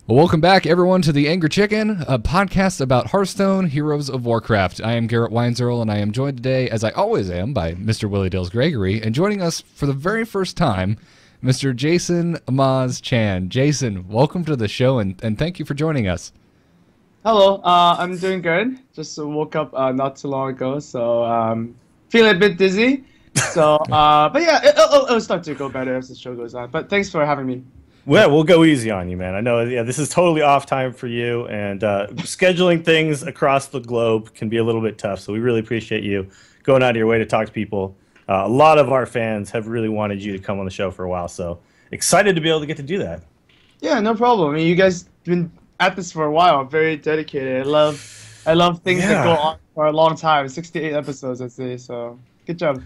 Well, welcome back, everyone, to The Angry Chicken, a podcast about Hearthstone, Heroes of Warcraft. I am Garrett Weinzierl, and I am joined today, as I always am, by Mr. Willie Dills Gregory, and joining us for the very first time, Mr. Jason Amaz Chan. Jason, welcome to the show, and thank you for joining us. Hello, I'm doing good. Just woke up not too long ago, so feeling a bit dizzy. So, but yeah, it'll start to go better as the show goes on. But thanks for having me. Well, we'll go easy on you, man. I know this is totally off time for you, and scheduling things across the globe can be a little bit tough, so we really appreciate you going out of your way to talk to people. A lot of our fans have really wanted you to come on the show for a while, so excited to be able to get to do that. Yeah, no problem. I mean, you guys been at this for a while. Very dedicated. I love things that go on for a long time. 68 episodes, I'd say, so good job.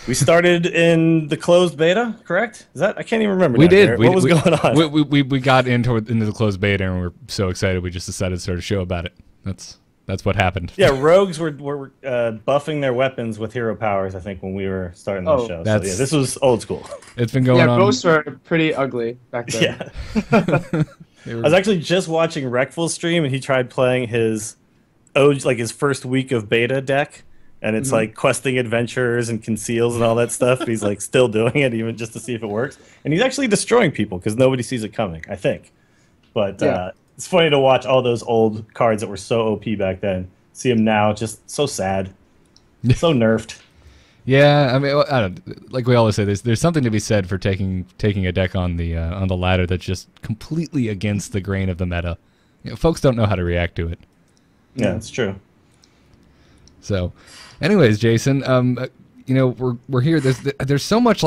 We started in the closed beta, correct? Is that I can't even remember. We did. What was going on? We got into the closed beta, and we were so excited we just decided to start a show about it. That's what happened. Yeah, rogues were buffing their weapons with hero powers, I think, when we were starting the show. So yeah, this was old school. It's been going on. Yeah, ghosts were pretty ugly back then. Yeah. I was actually just watching Reckful's stream, and he tried playing his first week of beta deck. And it's like questing adventures and conceals and all that stuff. But he's like still doing it even just to see if it works. And he's actually destroying people because nobody sees it coming, I think. But it's funny to watch all those old cards that were so OP back then. See them now, just so sad, so nerfed. Yeah, I mean, I don't, like we always say, there's something to be said for taking a deck on the ladder that's just completely against the grain of the meta. You know, folks don't know how to react to it. Yeah, it's true. So, anyways, Jason, you know, we're here. There's so much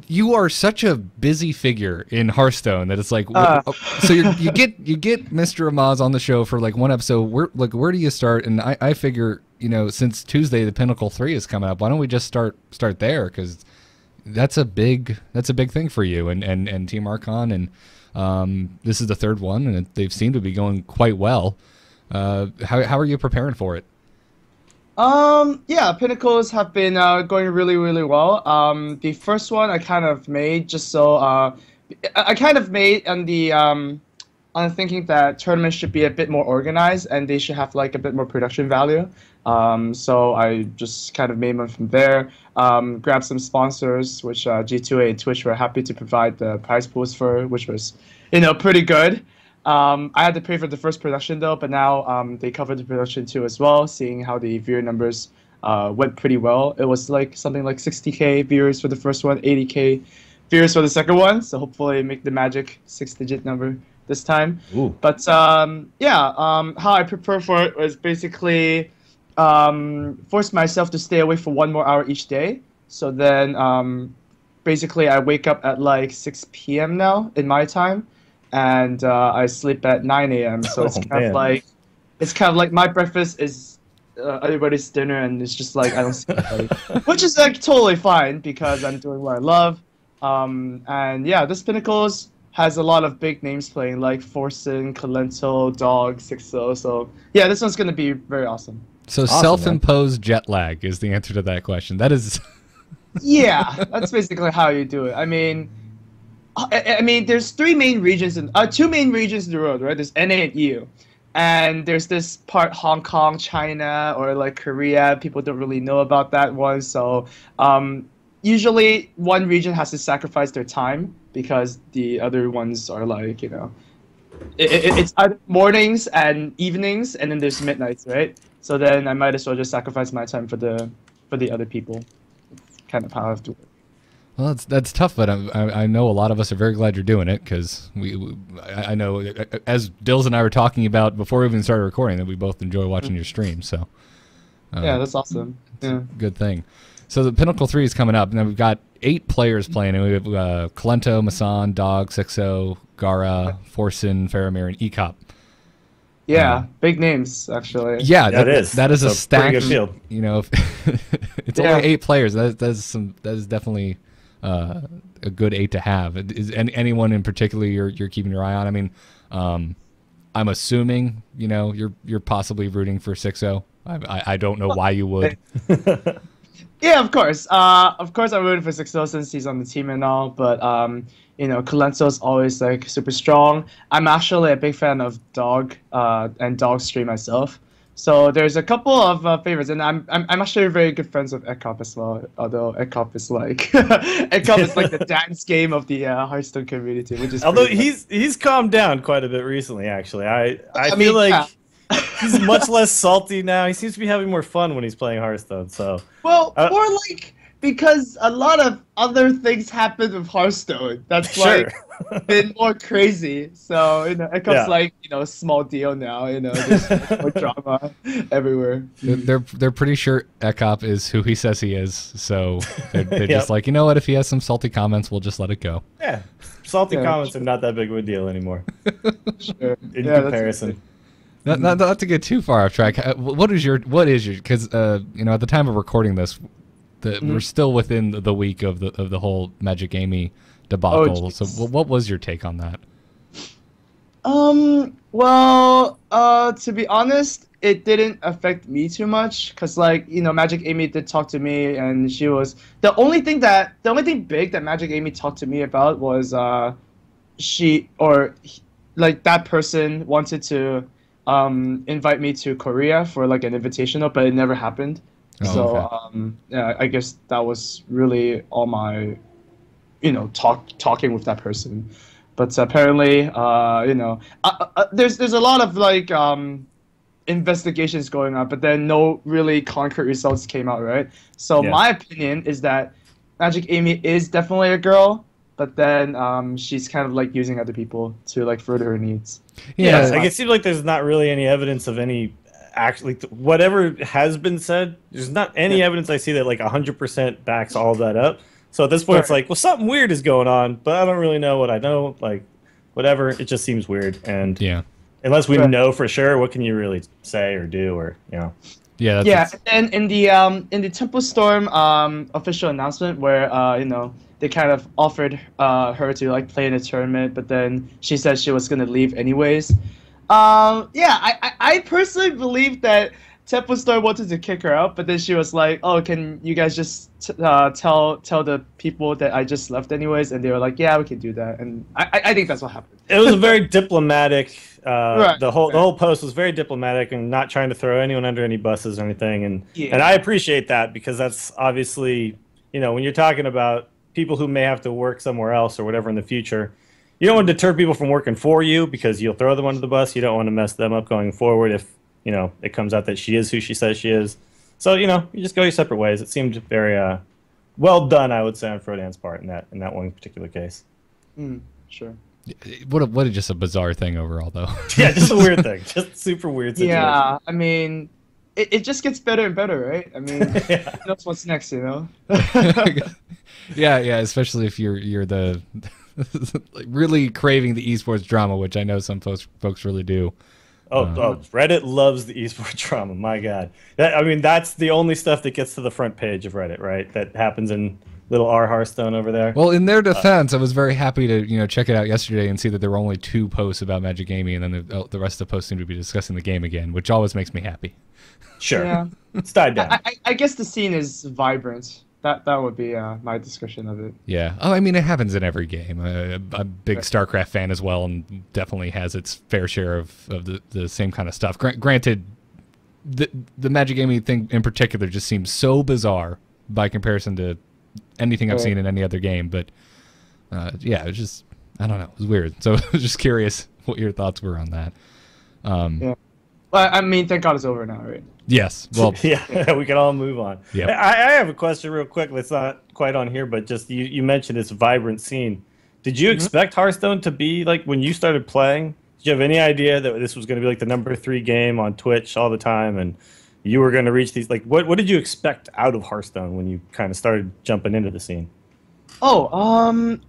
you are such a busy figure in Hearthstone that it's like, so you get Mr. Amaz on the show for like one episode. Where do you start? And I figure, you know, since Tuesday the Pinnacle 3 is coming up, why don't we just start there? Because that's a big thing for you and Team Archon, and this is the third one, and they seem to be going quite well. How are you preparing for it? Yeah, Pinnacles have been going really, really well. The first one I kind of made just so I kind of made on the on thinking that tournaments should be a bit more organized and they should have like a bit more production value. So I just kind of made one from there. Grabbed some sponsors, which G2A and Twitch were happy to provide the prize pools for, which was, you know, pretty good. I had to pay for the first production though, but now they covered the production too as well, seeing how the viewer numbers went pretty well. It was like something like 60K viewers for the first one, 80K viewers for the second one, so hopefully make the magic 6-digit number this time. Ooh. But yeah, how I prepare for it was basically force myself to stay awake for 1 more hour each day. So then basically I wake up at like 6 p.m. now in my time. And I sleep at 9 a.m. So it's kind of like my breakfast is everybody's dinner, and it's just like I don't see anybody, which is like totally fine because I'm doing what I love. And yeah, this Pinnacles has a lot of big names playing like Forsen, Calento, Dog, Sixo. So yeah, this one's gonna be very awesome. So awesome, self-imposed jet lag is the answer to that question. That is. Yeah, that's basically how you do it. I mean, there's 2 main regions in the world, right? There's NA and EU, and there's this part Hong Kong, China, or like Korea. People don't really know about that one, so usually one region has to sacrifice their time because the other ones are like, you know, it's either mornings and evenings, and then there's midnights, right? So then I might as well just sacrifice my time for the other people. It's kind of how I have to do it. Well, that's tough, but I know a lot of us are very glad you're doing it because I know, as Dills and I were talking about before we even started recording, that we both enjoy watching your stream. So yeah, that's awesome. Yeah, good thing. So the Pinnacle 3 is coming up. Now we've got 8 players playing, and we have Calento, Masan, Dog, Sixo, Gara, Forsen, Faramir, and Ecop. Yeah, big names actually. Yeah, that is a stacked pretty good field. You know, it's only 8 players. That is definitely a good 8 to have. Is anyone in particular you're keeping your eye on? I mean, I'm assuming, you know, you're possibly rooting for Sixo. I don't know why you would. Yeah, of course. I'm rooting for Sixo since he's on the team and all. But Colenso's always like super strong. I'm actually a big fan of Dog and Dog Stream myself. So there's a couple of favorites, and I'm actually very good friends with Ekop as well. Although Ekop is like Ekop is like the dance game of the Hearthstone community, which is although he's calmed down quite a bit recently. Actually, I feel like he's much less salty now. He seems to be having more fun when he's playing Hearthstone. So more like because a lot of other things happened with Hearthstone. That's like been more crazy. So Ekop's like a small deal now. There's more drama everywhere. They're pretty sure Ekop is who he says he is. So they're just like, you know what? If he has some salty comments, we'll just let it go. Yeah, salty comments are not that big of a deal anymore. In comparison. Not to get too far off track. What is your? Because at the time of recording this, we're still within the week of the whole Magic Amy debacle. So what was your take on that? Well, to be honest, it didn't affect me too much because Magic Amy did talk to me, and she was the only thing big that Magic Amy talked to me about was that person wanted to invite me to Korea for like an invitational, but it never happened. I guess that was really all my, talking with that person. But apparently, there's a lot of like investigations going on, but then no really concrete results came out, right? So my opinion is that Magic Amy is definitely a girl, but then she's kind of like using other people to like further her needs. Yeah, it seems like there's not really any evidence of any actually whatever has been said. There's not any evidence I see that like 100% backs all of that up. So at this point, it's like, well, something weird is going on, but I don't really know what I know. Like, whatever, it just seems weird. And unless we know for sure, what can you really say or do, or And then in the Temple Storm official announcement, where they kind of offered her to like play in a tournament, but then she said she was gonna leave anyways. I personally believe that Temple Storm wanted to kick her out, but then she was like, "Oh, can you guys just tell the people that I just left anyways?" And they were like, "Yeah, we can do that." And I think that's what happened. It was a very diplomatic. The whole post was very diplomatic and not trying to throw anyone under any buses or anything. And I appreciate that, because that's obviously when you're talking about people who may have to work somewhere else or whatever in the future, you don't want to deter people from working for you because you'll throw them under the bus. You don't want to mess them up going forward if it comes out that she is who she says she is. So you just go your separate ways. It seemed very well done, I would say, on Frodan's part in that one particular case. Sure. What just a bizarre thing overall, though. Yeah, just a weird thing. Just super weird situation. Yeah, I mean, it just gets better and better, right? I mean, who knows what's next, Yeah, especially if you're the like really craving the esports drama, which I know some folks really do. Reddit loves the esports drama. My God, that's the only stuff that gets to the front page of Reddit, right? That happens in little R Hearthstone over there. Well, in their defense, I was very happy to check it out yesterday and see that there were only 2 posts about Magic Amy, and then the rest of the posts seem to be discussing the game again, which always makes me happy. Sure, yeah. It's died down. I guess the scene is vibrant. That would be my discussion of it. Yeah. Oh, I mean, it happens in every game. I'm a big StarCraft fan as well, and definitely has its fair share of the same kind of stuff. Granted, the Magic Amy thing in particular just seems so bizarre by comparison to anything I've seen in any other game. But it was just, I don't know, it was weird. So I was just curious what your thoughts were on that. Well, I mean, thank God it's over now, right? Yes. Well, yeah, we can all move on. Yep. I have a question real quick that's not quite on here, but just you mentioned this vibrant scene. Did you expect Hearthstone to be like, when you started playing, did you have any idea that this was going to be like the #3 game on Twitch all the time, and you were going to reach these, like, what did you expect out of Hearthstone when you kind of started jumping into the scene? Well,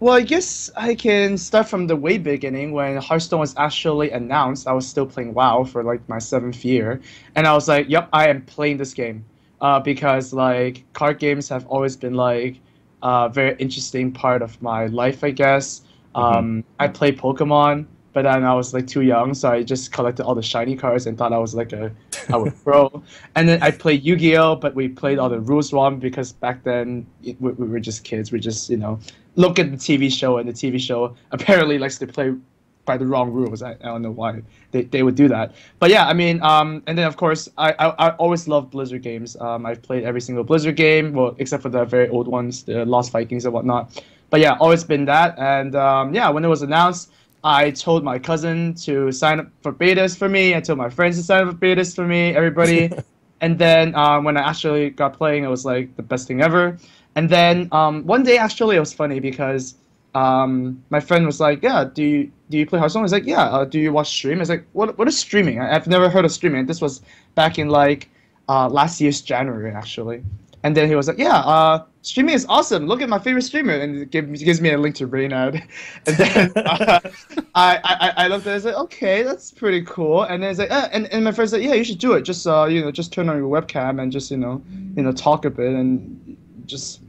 I guess I can start from the way beginning when Hearthstone was actually announced. I was still playing WoW for like my 7th year, and I was like, "Yep, I am playing this game," because like card games have always been like a very interesting part of my life, I guess. I played Pokemon, but then I was like too young, so I just collected all the shiny cards and thought I was like a pro. And then I played Yu-Gi-Oh, but we played all the rules wrong because back then we were just kids. We just look at the TV show, and the TV show apparently likes to play by the wrong rules. I don't know why they would do that. But yeah, I mean, and then of course, I always loved Blizzard games. I've played every single Blizzard game, well, except for the very old ones, the Lost Vikings and whatnot. But yeah, always been that. And yeah, when it was announced, I told my cousin to sign up for betas for me. I told my friends to sign up for betas for me, everybody. And then when I actually got playing, it was like the best thing ever. And then one day, actually, it was funny because my friend was like, "Yeah, do you play Hearthstone?" I was like, "Yeah." "Do you watch stream?" I was like, "What is streaming?" I've never heard of streaming. This was back in like last year's January, actually. And then he was like, "Yeah, streaming is awesome. Look at my favorite streamer," and he gives me a link to Reynad. And then I looked at it, I was like, "Okay, that's pretty cool." And then it's like, and my friend's like, "Yeah, you should do it. Just just turn on your webcam and just talk a bit and just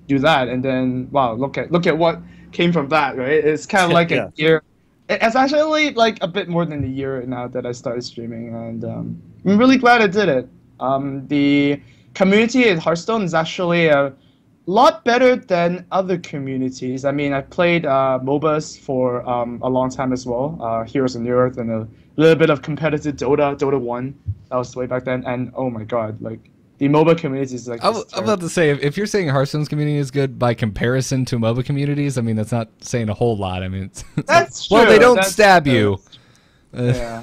do that." And then wow, look at what came from that, right? It's kind of like a year. It's actually like a bit more than a year now that I started streaming, and I'm really glad I did it. The community in Hearthstone is actually a lot better than other communities. I mean, I played MOBAs for a long time as well, Heroes of New Earth, and a little bit of competitive Dota 1. That was way back then, and oh my god, like the MOBA community is like. I'm about to say, if you're saying Hearthstone's community is good by comparison to MOBA communities, I mean that's not saying a whole lot. I mean, that's true. Well, they don't stab you. Yeah.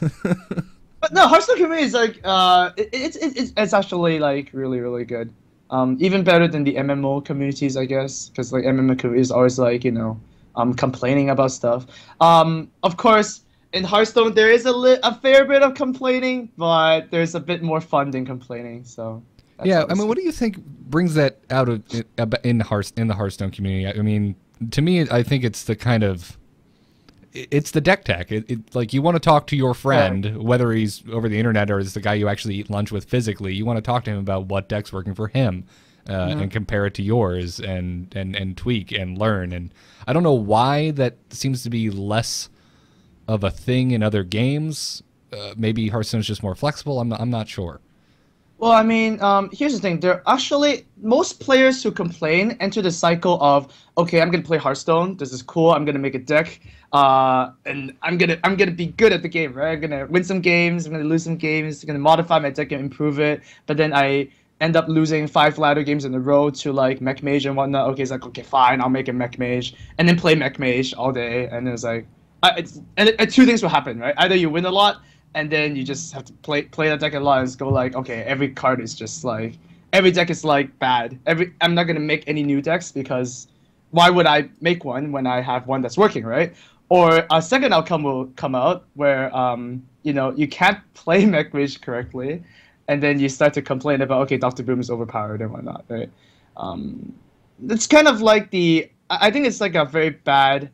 But no, Hearthstone community is like it's actually like really good. Even better than the MMO communities, I guess, because like MMO community is always like complaining about stuff. Of course, in Hearthstone there is a fair bit of complaining, but there's a bit more fun than complaining. So yeah, I mean, what do you think brings that out of in the Hearthstone community? I mean, to me, I think it's the kind of it's the deck tech. Like you want to talk to your friend, whether he's over the internet or is the guy you actually eat lunch with physically. You want to talk to him about what deck's working for him, and compare it to yours, and tweak and learn. And I don't know why that seems to be less of a thing in other games. Maybe Hearthstone's just more flexible. I'm not sure. Well, I mean, here's the thing. There are actually most players who complain enter the cycle of, okay, I'm gonna play Hearthstone. This is cool. I'm gonna make a deck, and I'm gonna be good at the game, right? I'm gonna win some games. I'm gonna lose some games. I'm gonna modify my deck and improve it. But then I end up losing 5 ladder games in a row to like Mech Mage and whatnot. Okay, it's like, okay, fine, I'll make a Mech Mage, and then play Mech Mage all day. And it's like, two things will happen, right? Either you win a lot, and then you just have to play that deck a lot and go like, okay, every card is just like, every deck is like bad. I'm not gonna make any new decks because why would I make one when I have one that's working, right? Or a second outcome will come out where you can't play Mech Mage correctly, and then you start to complain about, okay, Dr. Boom is overpowered and whatnot, right? It's kind of like I think it's like a very bad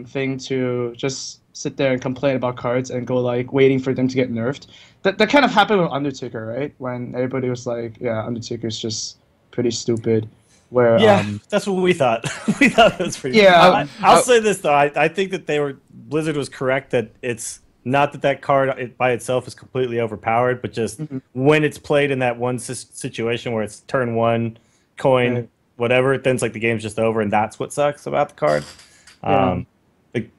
thing to just sit there and complain about cards and go like waiting for them to get nerfed. That kind of happened with Undertaker, right? When everybody was like, yeah, Undertaker's just pretty stupid. Where that's what we thought. We thought it was pretty. Yeah, I'll say this though. I think that Blizzard was correct that it's not that card by itself is completely overpowered, but just when it's played in that one situation where it's turn 1, coin, whatever, then it's like the game's just over, and that's what sucks about the card. Yeah.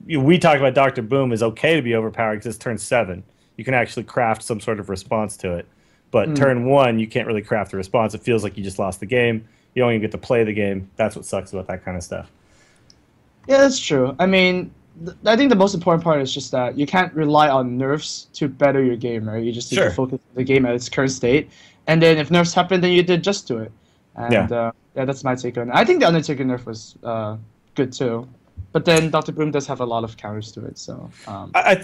We talk about Dr. Boom is okay to be overpowered because it's turn 7. You can actually craft some sort of response to it. But turn 1, you can't really craft a response. It feels like you just lost the game. You don't even get to play the game. That's what sucks about that kind of stuff. Yeah, that's true. I mean, I think the most important part is just that you can't rely on nerfs to better your game, right? You just need to focus on the game at its current state. And then if nerfs happen, then you did just to it. And yeah, that's my take on it. I think the Undertaker nerf was good too. But then Dr. Boom does have a lot of counters to it, so...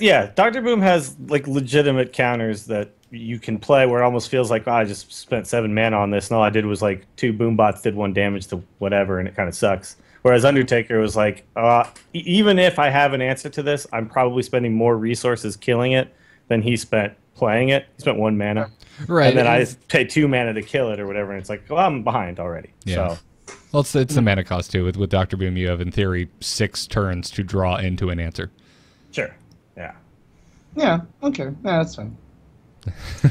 yeah, Dr. Boom has like legitimate counters that you can play where it almost feels like, I just spent 7 mana on this, and all I did was like 2 boom bots did 1 damage to whatever, and it kind of sucks. Whereas Undertaker was like, even if I have an answer to this, I'm probably spending more resources killing it than he spent playing it. He spent 1 mana. Right. And then I pay 2 mana to kill it or whatever, and it's like, well, I'm behind already. Yeah. So... Well, it's the mana cost, too. With Dr. Boom, you have, in theory, 6 turns to draw into an answer. Sure. Yeah. Yeah, okay. Yeah, that's fine.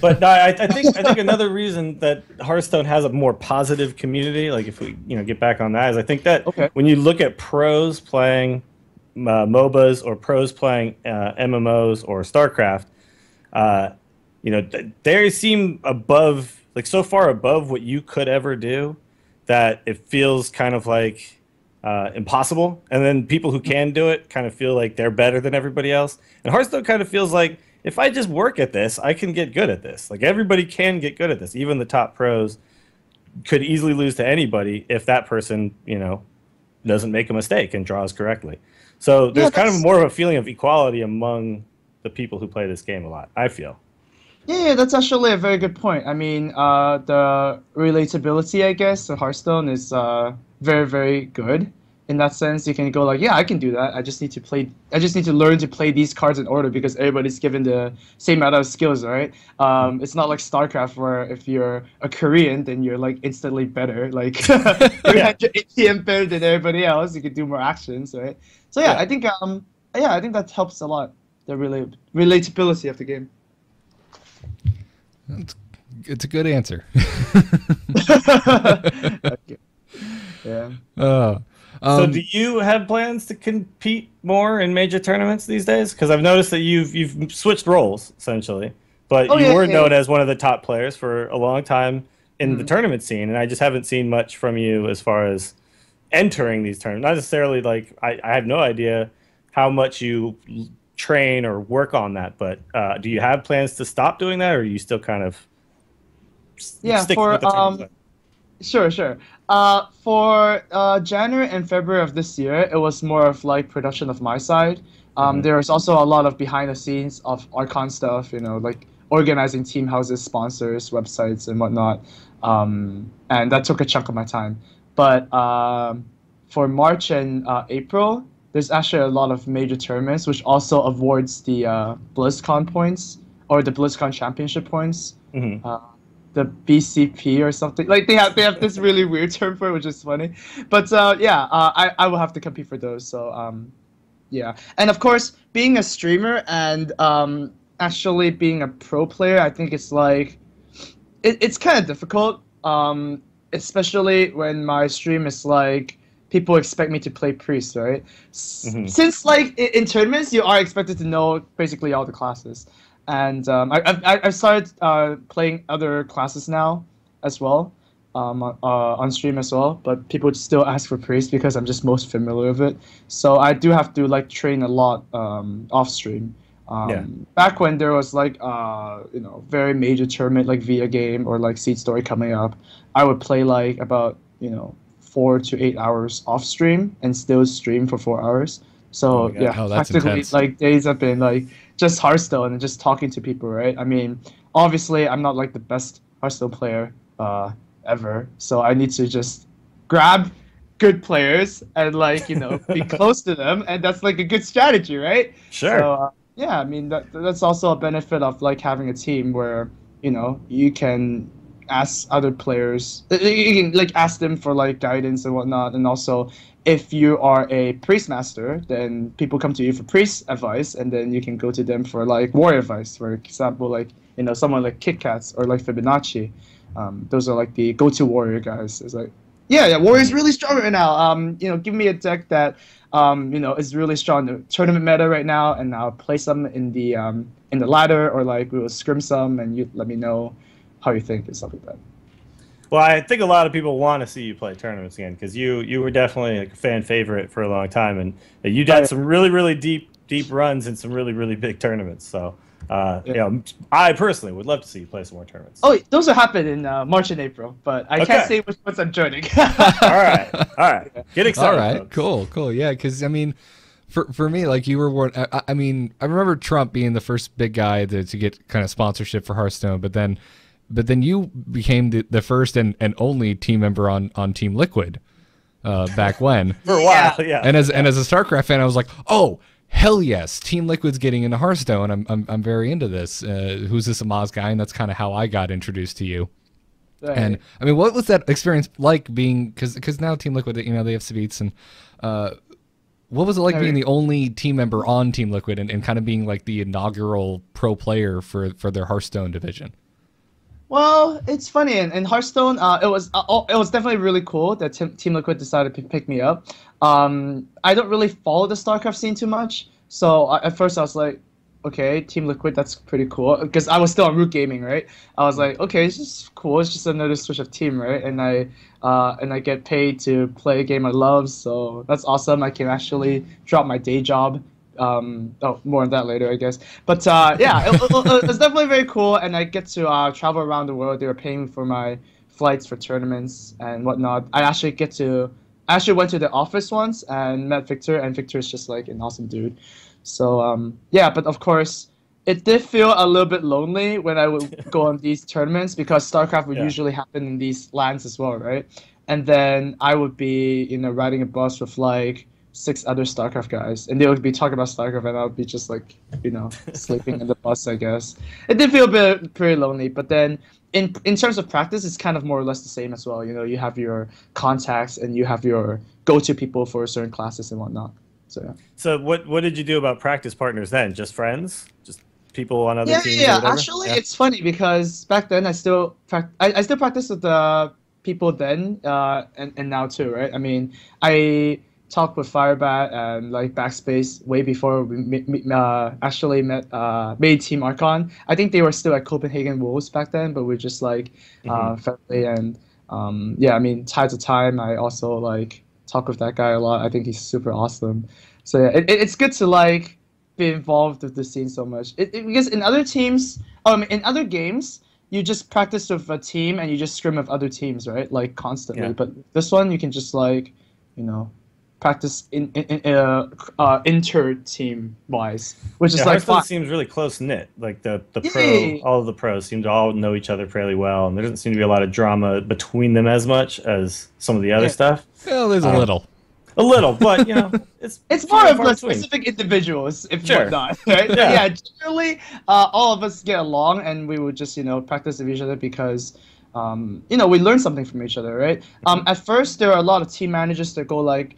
But no, I think another reason that Hearthstone has a more positive community, like if we get back on that, is I think that when you look at pros playing MOBAs or pros playing MMOs or StarCraft, they seem above, like so far above what you could ever do, that it feels kind of like impossible. And then people who can do it kind of feel like they're better than everybody else. And Hearthstone kind of feels like, if I just work at this, I can get good at this. Like everybody can get good at this. Even the top pros could easily lose to anybody if that person, doesn't make a mistake and draws correctly. So there's kind of more of a feeling of equality among the people who play this game a lot, I feel. Yeah, that's actually a very good point. I mean, the relatability, I guess, of Hearthstone is very, very good. In that sense, you can go like, yeah, I can do that. I just need to learn to play these cards in order because everybody's given the same amount of skills, right? It's not like StarCraft where if you're a Korean, then you're like instantly better. Like you're 100 better than everybody else. You can do more actions, right? So I think I think that helps a lot. The relatability of the game. It's a good answer. Okay. Yeah. So do you have plans to compete more in major tournaments these days? Because I've noticed that you've switched roles, essentially. But you were known as one of the top players for a long time in the tournament scene, and I just haven't seen much from you as far as entering these tournaments. Not necessarily like, I have no idea how much you train or work on that, but do you have plans to stop doing that, or are you still kind of sticking with the tournament? Sure. For January and February of this year, it was more of like production of my side. There's also a lot of behind the scenes of Archon stuff, like organizing team houses, sponsors, websites, and whatnot. And that took a chunk of my time. But for March and April, there's actually a lot of major tournaments, which also awards the BlizzCon points or the BlizzCon championship points. The BCP or something, like they have this really weird term for it, which is funny, but I will have to compete for those. So and of course, being a streamer and actually being a pro player, I think it's like it's kind of difficult, especially when my stream is like people expect me to play priest, right? Since like in tournaments you are expected to know basically all the classes. And I've started playing other classes now as well, on stream as well. But people still ask for priest because I'm just most familiar with it. So I do have to like train a lot off stream. Back when there was like very major tournament like Via Game or like Seed Story coming up, I would play like about 4 to 8 hours off stream and still stream for 4 hours. So practically intense. Like days have been like just Hearthstone and just talking to people, right? I mean, obviously I'm not like the best Hearthstone player ever, so I need to just grab good players and like be close to them, and that's like a good strategy, right? Sure. So I mean that's also a benefit of like having a team where you can ask other players, you can like ask them for like guidance and whatnot, and also if you are a priest master, then people come to you for priest advice, and then you can go to them for like warrior advice. For example, like someone like Kit Kats or like Fibonacci, those are like the go-to warrior guys. It's like, warrior's really strong right now. Give me a deck that is really strong in the tournament meta right now, and I'll play some in the ladder, or like we will scrim some, and you let me know how you think and stuff like that. Well, I think a lot of people want to see you play tournaments again, because you were definitely like a fan favorite for a long time, and you did some really, really deep runs in some really, really big tournaments. So, I personally would love to see you play some more tournaments. Oh, those will happen in March and April, but I can't say which ones I'm joining. All right. Get excited. All right, folks. cool. Yeah, because I mean, for me, like you were one. I mean, I remember Trump being the first big guy to get kind of sponsorship for Hearthstone, but then you became the first and only team member on Team Liquid back when. For a while, yeah. And as a StarCraft fan, I was like, oh, hell yes, Team Liquid's getting into Hearthstone. I'm very into this. Who's this Amaz guy? And that's kind of how I got introduced to you. Right. And I mean, what was that experience like being, because now Team Liquid, they have Beats, and What was it like being the only team member on Team Liquid and kind of being like the inaugural pro player for their Hearthstone division? Well, it's funny. In Hearthstone, it was definitely really cool that Team Liquid decided to pick me up. I don't really follow the StarCraft scene too much, so at first I was like, okay, Team Liquid, that's pretty cool. Because I was still on Root Gaming, right? I was like, okay, it's just cool. It's just another Switch of team, right? And I get paid to play a game I love, so that's awesome. I can actually drop my day job. More on that later, I guess. But yeah, it's definitely very cool, and I get to travel around the world. They were paying for my flights for tournaments and whatnot. I actually went to the office once and met Victor, and Victor is just like an awesome dude. So yeah, but of course, it did feel a little bit lonely when I would go on these tournaments because StarCraft would usually happen in these lands as well, right? And then I would be, riding a bus with like 6 other StarCraft guys, and they would be talking about StarCraft, and I would be just like, sleeping in the bus, I guess. It did feel pretty lonely, but then in terms of practice, it's kind of more or less the same as well. You have your contacts and you have your go-to people for certain classes and whatnot. So yeah. So what did you do about practice partners then? Just friends? Just people on other teams? Yeah. Actually, it's funny because back then I still practice with the people then and now too, right? I mean, I talked with Firebat and like Backspace way before we actually made Team Archon. I think they were still at Copenhagen Wolves back then, but we're just like friendly and yeah. I mean, time to time, I also like talk with that guy a lot. I think he's super awesome. So yeah, it's good to like be involved with the scene so much. Because in other teams, in other games, you just practice with a team and you just scrim with other teams, right? Like constantly. Yeah. But this one, you can just like, practice inter-team wise, which is like fun. Seems really close knit. Like all of the pros seem to all know each other fairly well, and there doesn't seem to be a lot of drama between them as much as some of the other stuff. Well, there's a little, but it's more of like specific individuals, if whatnot, right? Yeah, generally, all of us get along, and we would just practice with each other because. We learn something from each other, right? At first, there are a lot of team managers that go like,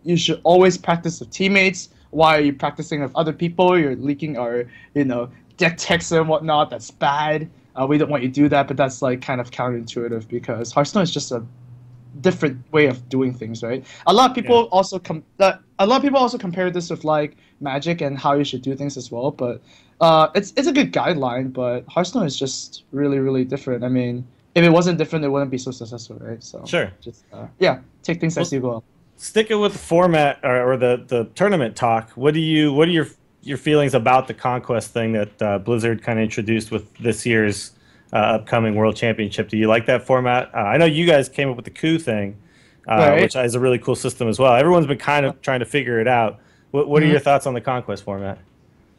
you should always practice with teammates. Why are you practicing with other people? You're leaking our, deck text and whatnot. That's bad. We don't want you to do that, but that's like kind of counterintuitive because Hearthstone is just a different way of doing things, right? A lot of people also compare this with like Magic and how you should do things as well, but it's a good guideline. But Hearthstone is just really, really different. I mean, if it wasn't different, it wouldn't be so successful, right? So sure, just take things as you go. Sticking with the format or the tournament talk, what are your feelings about the Conquest thing that Blizzard kind of introduced with this year's upcoming World Championship? Do you like that format? I know you guys came up with the coup thing, which is a really cool system as well. Everyone's been kind of trying to figure it out. What are your thoughts on the Conquest format?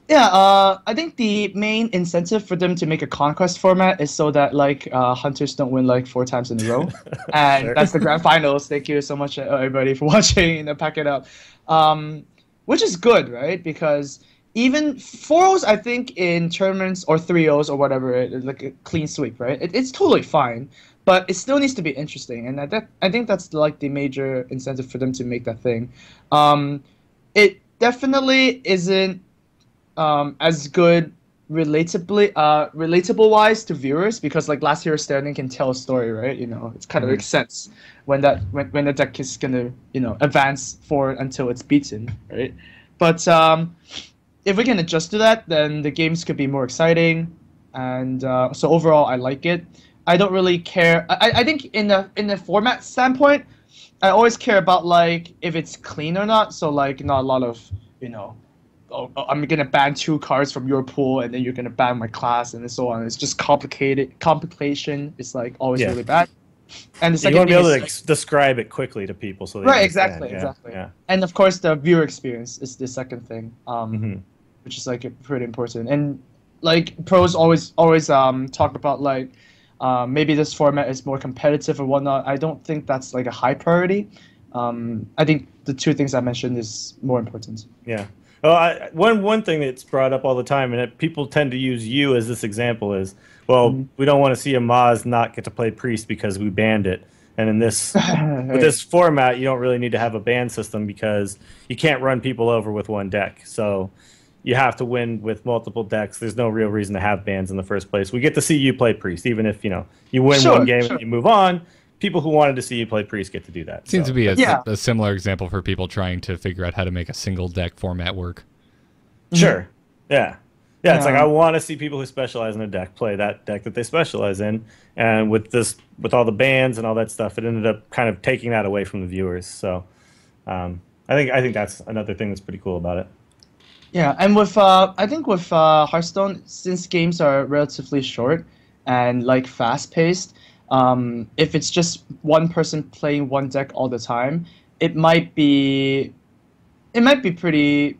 Yeah, I think the main incentive for them to make a Conquest format is so that like hunters don't win like 4 times in a row, and that's the grand finals. Thank you so much everybody for watching and pack it up, which is good, right? Because even 4-0s, I think in tournaments or 3-0s or whatever, like a clean sweep, right? It's totally fine, but it still needs to be interesting, and I think that's like the major incentive for them to make that thing. It definitely isn't. As good relatable wise to viewers because like last year's standing can tell a story, right? It's kind of makes sense when the deck is gonna advance forward until it's beaten, right? But if we can adjust to that, then the games could be more exciting, and so overall I like it. I don't really care. I think in the format standpoint, I always care about like if it's clean or not. So like not a lot of I'm gonna ban 2 cards from your pool, and then you're gonna ban my class, and so on. It's just complicated. Complication is like always really bad. And the second you want to be able to describe it quickly to people, so they understand. Exactly. Yeah. And of course, the viewer experience is the second thing, which is like pretty important. And like pros always talk about like maybe this format is more competitive or whatnot. I don't think that's like a high priority. I think the 2 things I mentioned is more important. Yeah. Well, one thing that's brought up all the time, and people tend to use you as this example, is, well, we don't want to see Amaz not get to play Priest because we banned it. And in this with this format, you don't really need to have a ban system because you can't run people over with one deck. So you have to win with multiple decks. There's no real reason to have bans in the first place. We get to see you play Priest, even if you win one game and you move on. People who wanted to see you play Priest get to do that. Seems to be a similar example for people trying to figure out how to make a single deck format work. Sure. Yeah. Yeah, it's like I want to see people who specialize in a deck play that deck that they specialize in, and with all the bans and all that stuff, it ended up kind of taking that away from the viewers. So, I think that's another thing that's pretty cool about it. Yeah, and with I think with Hearthstone, since games are relatively short and like fast paced, if it's just one person playing one deck all the time, it might be pretty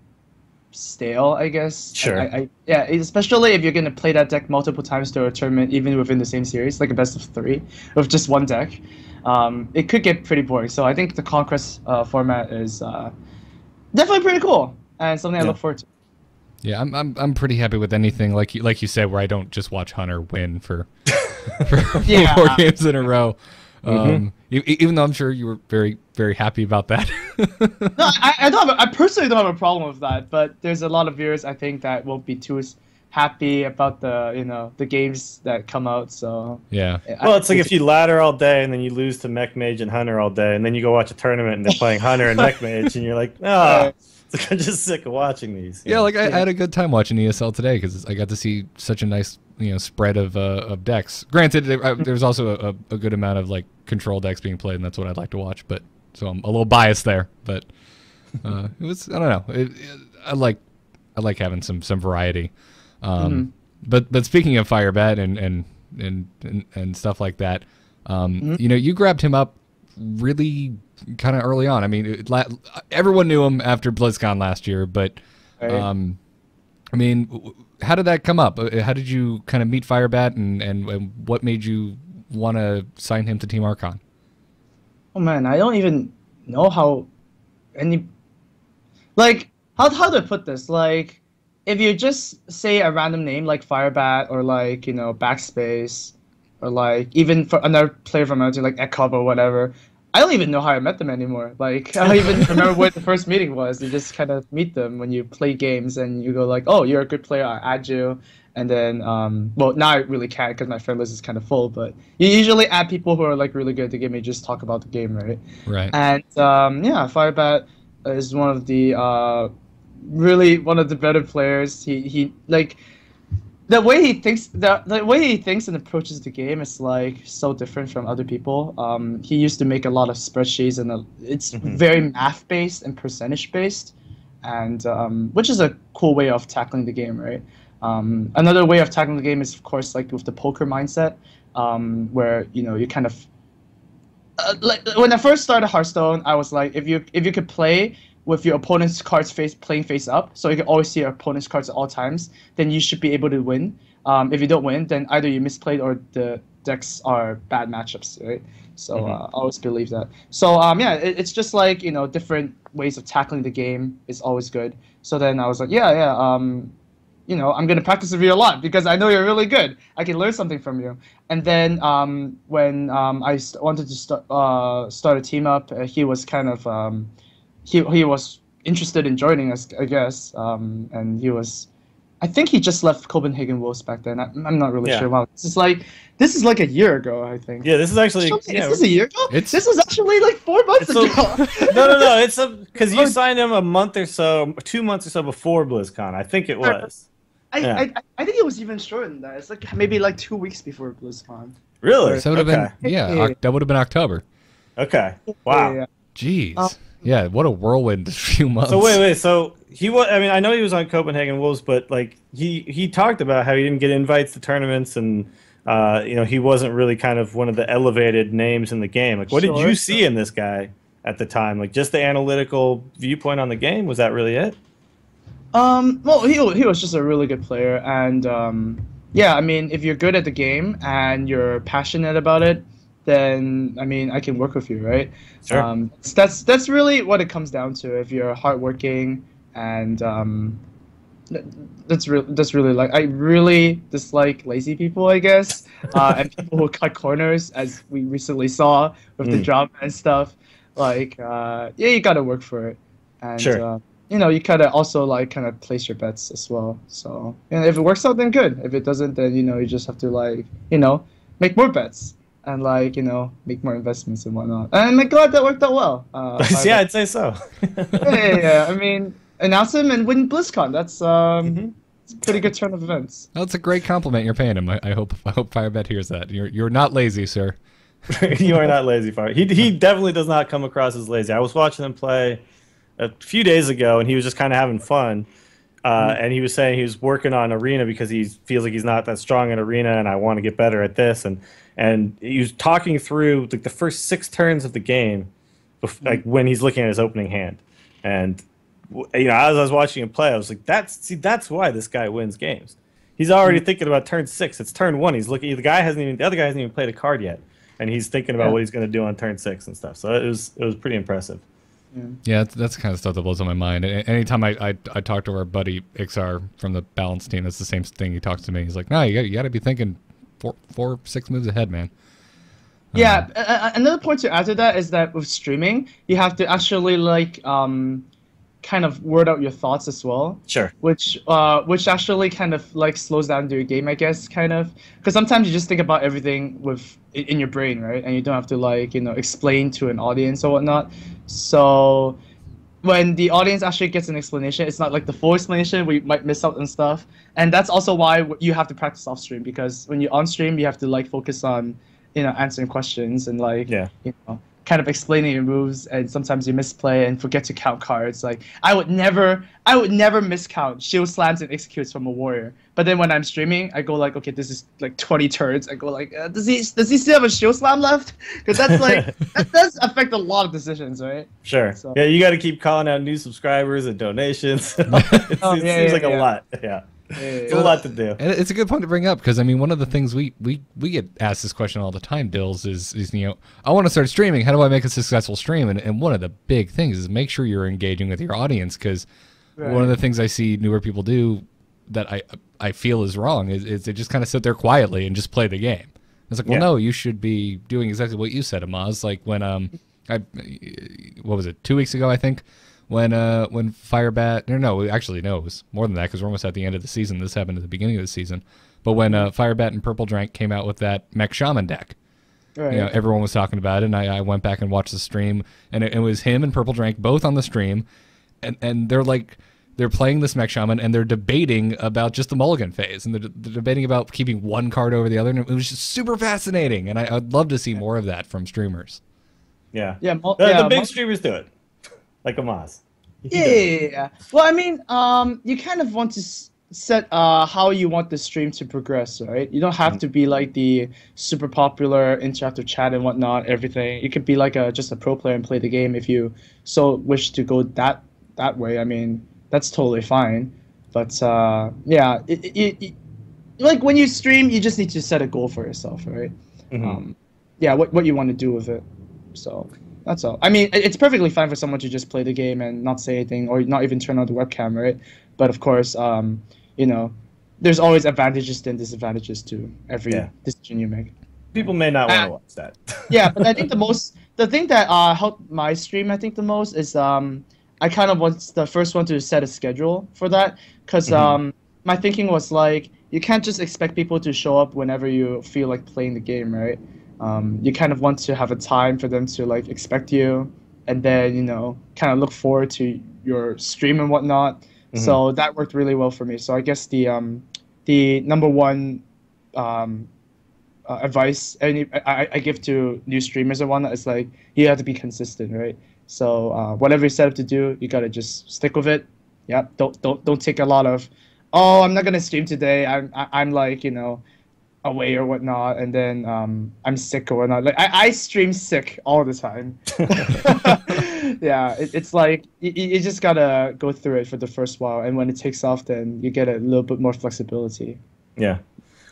stale, I guess. Sure. Yeah, especially if you're gonna play that deck multiple times to a tournament, even within the same series, like a best of 3 with just one deck, it could get pretty boring. So I think the Conquest format is definitely pretty cool and something I look forward to. Yeah, I'm pretty happy with anything like you said, where I don't just watch Hunter win for 4 games in a row. Even though I'm sure you were very, very happy about that. No, I personally don't have a problem with that, but there's a lot of viewers I think that won't be too happy about the games that come out. So yeah. Well, it's like if you ladder all day and then you lose to Mech Mage and Hunter all day, and then you go watch a tournament and they're playing Hunter and Mech Mage, and you're like, it's like, I'm just sick of watching these. Yeah, like I had a good time watching ESL today because I got to see such a nice spread of decks. Granted, there's also a good amount of like control decks being played, and that's what I'd like to watch. But so I'm a little biased there. But it was, I don't know. I like having some variety. But speaking of Firebat and stuff like that, you grabbed him up really kind of early on. I mean, everyone knew him after BlizzCon last year, but I mean, how did that come up? How did you kind of meet Firebat, and what made you want to sign him to Team Archon? Oh man, I don't even know how how to put this. Like, if you just say a random name like Firebat or like Backspace or like even for another player from another team like Ekov or whatever, I don't even know how I met them anymore. Like, I don't even remember what the first meeting was. You just kind of meet them when you play games and you go like, oh, you're a good player, I add you. And then, well, now I really can't because my friend list is kind of full, but you usually add people who are like really good at the game and just talk about the game, right? Right. And yeah, Firebat is one of the really one of the better players. He like the way he thinks and approaches the game is like so different from other people. He used to make a lot of spreadsheets, and it's very math based and percentage based, and which is a cool way of tackling the game, right? Another way of tackling the game is, of course, like with the poker mindset, where you kind of like when I first started Hearthstone, I was like, if you could play with your opponent's cards playing face up, so you can always see your opponent's cards at all times, then you should be able to win. If you don't win, then either you misplayed or the decks are bad matchups, right? So I always believe that. So yeah, it's just like different ways of tackling the game is always good. So then I was like, I'm gonna practice with you a lot because I know you're really good. I can learn something from you. And then when I wanted to start a team up, he was kind of he was interested in joining us, I guess. And I think he just left Copenhagen Wolves back then. I'm not really sure. Wow, this is like a year ago, I think. Yeah, this is actually. Is this a year ago? This was actually like 4 months ago. No. It's because you signed him a month or so, 2 months or so before BlizzCon. I think it was. I think it was even shorter than that. It's like maybe like 2 weeks before BlizzCon. Really? So it would have been that would have been October. Okay. Wow. Yeah. Jeez. Yeah, what a whirlwind few months. So wait. So he was. I mean, I know he was on Copenhagen Wolves, but like he talked about how he didn't get invites to tournaments, and he wasn't really kind of one of the elevated names in the game. Like, what did you see in this guy at the time? Like, just the analytical viewpoint on the game? Was that really it? Well, he was just a really good player, and yeah, I mean, if you're good at the game and you're passionate about it, then I mean, I can work with you, right? Sure. That's really what it comes down to. If you're hardworking and That's really like I really dislike lazy people, I guess, and people who cut corners, as we recently saw with the drama and stuff. Like, yeah, you gotta work for it, and Sure. you know, you gotta also like kind of place your bets as well. So, and if it works out, then good. If it doesn't, then you know you just have to like make more bets and like make more investments and whatnot. And I'm glad that worked out well. Yeah, I'd say so. Yeah. I mean, announce him and win BlizzCon. That's it's a pretty good turn of events. That's a great compliment you're paying him. I hope Firebat hears that. You're not lazy, sir. You are not lazy, Fire. He definitely does not come across as lazy. I was watching him play a few days ago, and he was just kind of having fun. And he was saying he was working on Arena because he feels like he's not that strong in Arena, and I want to get better at this. And he was talking through like the first 6 turns of the game, like when he's looking at his opening hand. And as I was watching him play, I was like, that's why this guy wins games. He's already thinking about turn 6. It's turn 1. He's looking. The other guy hasn't even played a card yet, and he's thinking about what he's going to do on turn 6 and stuff. So it was pretty impressive. Yeah, that's the kind of stuff that blows on my mind. Anytime I talk to our buddy Ixar from the balance team, that's the same thing. He talks to me. He's like, "No, you got to be thinking 4-6 moves ahead, man." Yeah, another point to add to that is that with streaming, you have to actually like kind of word out your thoughts as well. Sure. Which actually kind of like slows down your game, I guess, kind of, because sometimes you just think about everything in your brain, right? And you don't have to like explain to an audience or whatnot. So when the audience actually gets an explanation, it's not like the full explanation. We might miss out on stuff, and that's also why you have to practice off stream, because when you're on stream, you have to like focus on answering questions and like kind of explaining your moves, and sometimes you misplay and forget to count cards. Like I would never miscount shield slams and executes from a warrior. But then when I'm streaming, I go like, okay, this is like 20 turns. I go like, does he still have a shield slam left? Because that's like that does affect a lot of decisions, right? Sure. So. Yeah, you got to keep calling out new subscribers and donations. It seems like a lot. Yeah. It's a lot to do. And it's a good point to bring up, because I mean, one of the things we get asked this question all the time, Dills, is I want to start streaming. How do I make a successful stream? And one of the big things is make sure you're engaging with your audience, because one of the things I see newer people do that I feel is wrong is they just kind of sit there quietly and just play the game. It's like, well, no, you should be doing exactly what you said, Amaz. Like when what was it, 2 weeks ago, I think. When Firebat, no, actually no, it was more than that, because we're almost at the end of the season. This happened at the beginning of the season. But when Firebat and Purple Drank came out with that Mech Shaman deck, right. Everyone was talking about it, and I went back and watched the stream, and it was him and Purple Drank both on the stream, and they're playing this Mech Shaman, and they're debating about just the mulligan phase, and they're debating about keeping one card over the other, and it was just super fascinating, and I'd love to see more of that from streamers. Yeah. The big streamers do it. Like Amaz. Yeah. Well, I mean, you kind of want to set how you want the stream to progress, right? You don't have to be like the super popular interactive chat and whatnot, everything. You could be like just a pro player and play the game if you so wish to go that way. I mean, that's totally fine. But yeah, like when you stream, you just need to set a goal for yourself, right? Yeah, what you want to do with it. So that's all. I mean, it's perfectly fine for someone to just play the game and not say anything, or not even turn on the webcam, right? But of course, there's always advantages and disadvantages to every decision you make. People may not want to watch that. Yeah, but I think the thing that helped my stream, I think the most is I kind of was the first one to set a schedule for that, because my thinking was like, you can't just expect people to show up whenever you feel like playing the game, right? You kind of want to have a time for them to like expect you, and then kind of look forward to your stream and whatnot. So that worked really well for me. So I guess the number one advice I give to new streamers and whatnot is like, you have to be consistent, right? So whatever you set up to do, you gotta just stick with it. Yep. Don't take a lot of, oh, I'm not gonna stream today. I'm like away or whatnot, and then I'm sick or whatnot. Like I stream sick all the time. Yeah, it's like you just gotta go through it for the first while, and when it takes off, then you get a little bit more flexibility. Yeah.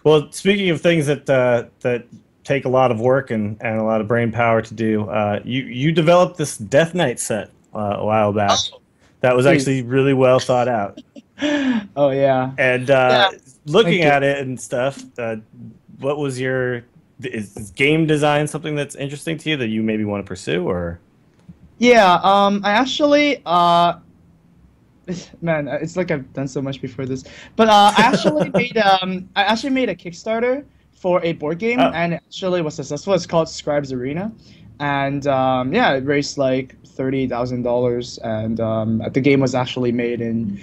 Well, speaking of things that take a lot of work and a lot of brain power to do, you developed this Death Knight set a while back. That was actually really well thought out. Oh yeah. And Yeah. looking Thank you. at it and stuff, what was your is game design something that's interesting to you that you maybe want to pursue or? Yeah. I actually man, it's like I've done so much before this. But I actually made a Kickstarter for a board game, Oh, and it actually was successful. It's called Scribes Arena, and yeah, it raised like $30,000, and the game was actually made in.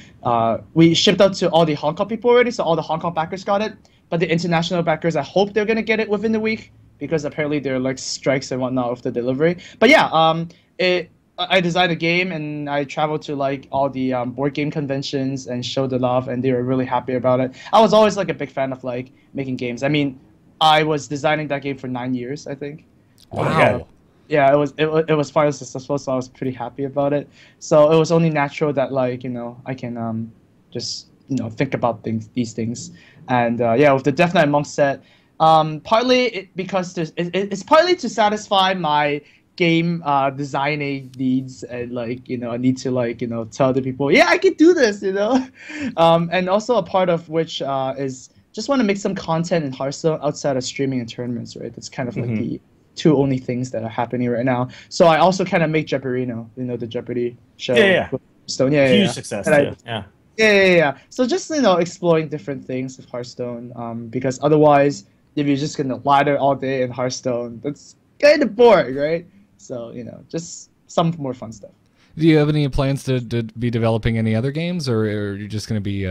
We shipped out to all the Hong Kong people already, so all the Hong Kong backers got it. But the international backers, I hope they're gonna get it within the week because apparently there are like strikes and whatnot with the delivery. But yeah, it I designed a game and I traveled to like all the board game conventions and showed the love, and they were really happy about it. I was always like a big fan of like making games. I mean, I was designing that game for 9 years, I think. Wow. Yeah, it was finally successful, so I was pretty happy about it. So it was only natural that like I can just think about these things, and yeah, with the Death Knight Monk set, partly because it's partly to satisfy my game designing needs, and like I need to like tell the people, yeah, I can do this, and also a part of which is just want to make some content in Hearthstone outside of streaming and tournaments, right? That's kind of like the two only things that are happening right now. So I also kind of make Jeopardy, the Jeopardy show. Yeah. Stone, Huge success too. Yeah. Yeah. So just exploring different things of Hearthstone, because otherwise, if you're just gonna ladder all day in Hearthstone, that's kind of boring, right? So just some more fun stuff. Do you have any plans to be developing any other games, or are you just going to be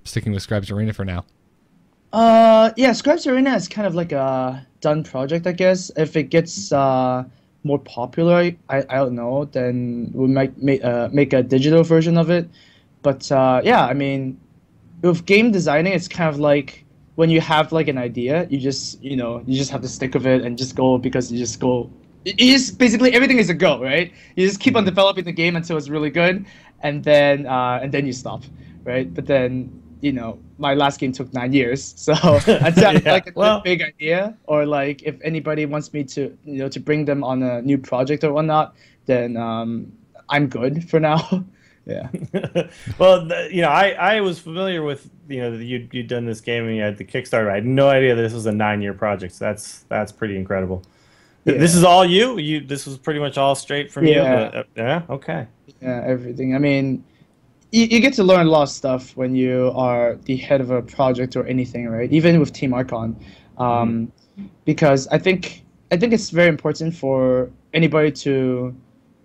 sticking with Scribes Arena for now? Yeah, Scribes Arena is kind of like a done project, I guess. If it gets more popular, I don't know, then we might make a digital version of it. But yeah, I mean, with game designing, it's kind of like when you have like an idea, you just have to stick with it and just go because you just go. You just basically everything is a go, right? You just keep on developing the game until it's really good, and then you stop, right? But then my last game took 9 years, so until I have like a big idea, or like if anybody wants me to to bring them on a new project or whatnot, then I'm good for now. Yeah. Well, I was familiar with that you'd done this game and you had the Kickstarter. I had no idea that this was a 9-year project. So that's pretty incredible. Yeah. This is all you. This was pretty much all straight from you. Yeah. Okay. Yeah, everything. I mean, you get to learn a lot of stuff when you are the head of a project or anything, right? Even with Team Archon, because I think it's very important for anybody to,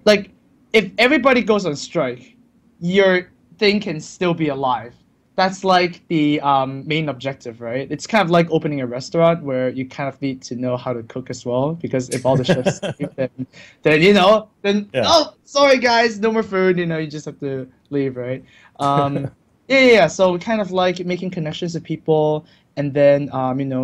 like, if everybody goes on strike, your thing can still be alive. That's like the main objective, right? It's kind of like opening a restaurant where you kind of need to know how to cook as well, because if all the chefs then oh, sorry guys, no more food. You just have to leave, right? Yeah. So kind of like making connections with people, and then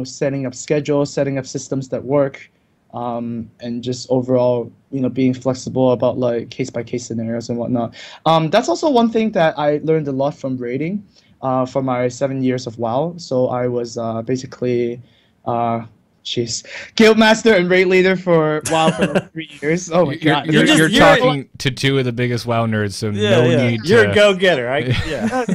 setting up schedules, setting up systems that work, and just overall being flexible about like case by case scenarios and whatnot. That's also one thing that I learned a lot from raiding. For my 7 years of WoW. So I was basically, guildmaster and raid leader for WoW for like 3 years. Oh my god! You're talking to two of the biggest WoW nerds, so no need. You're a go-getter, right? Yeah.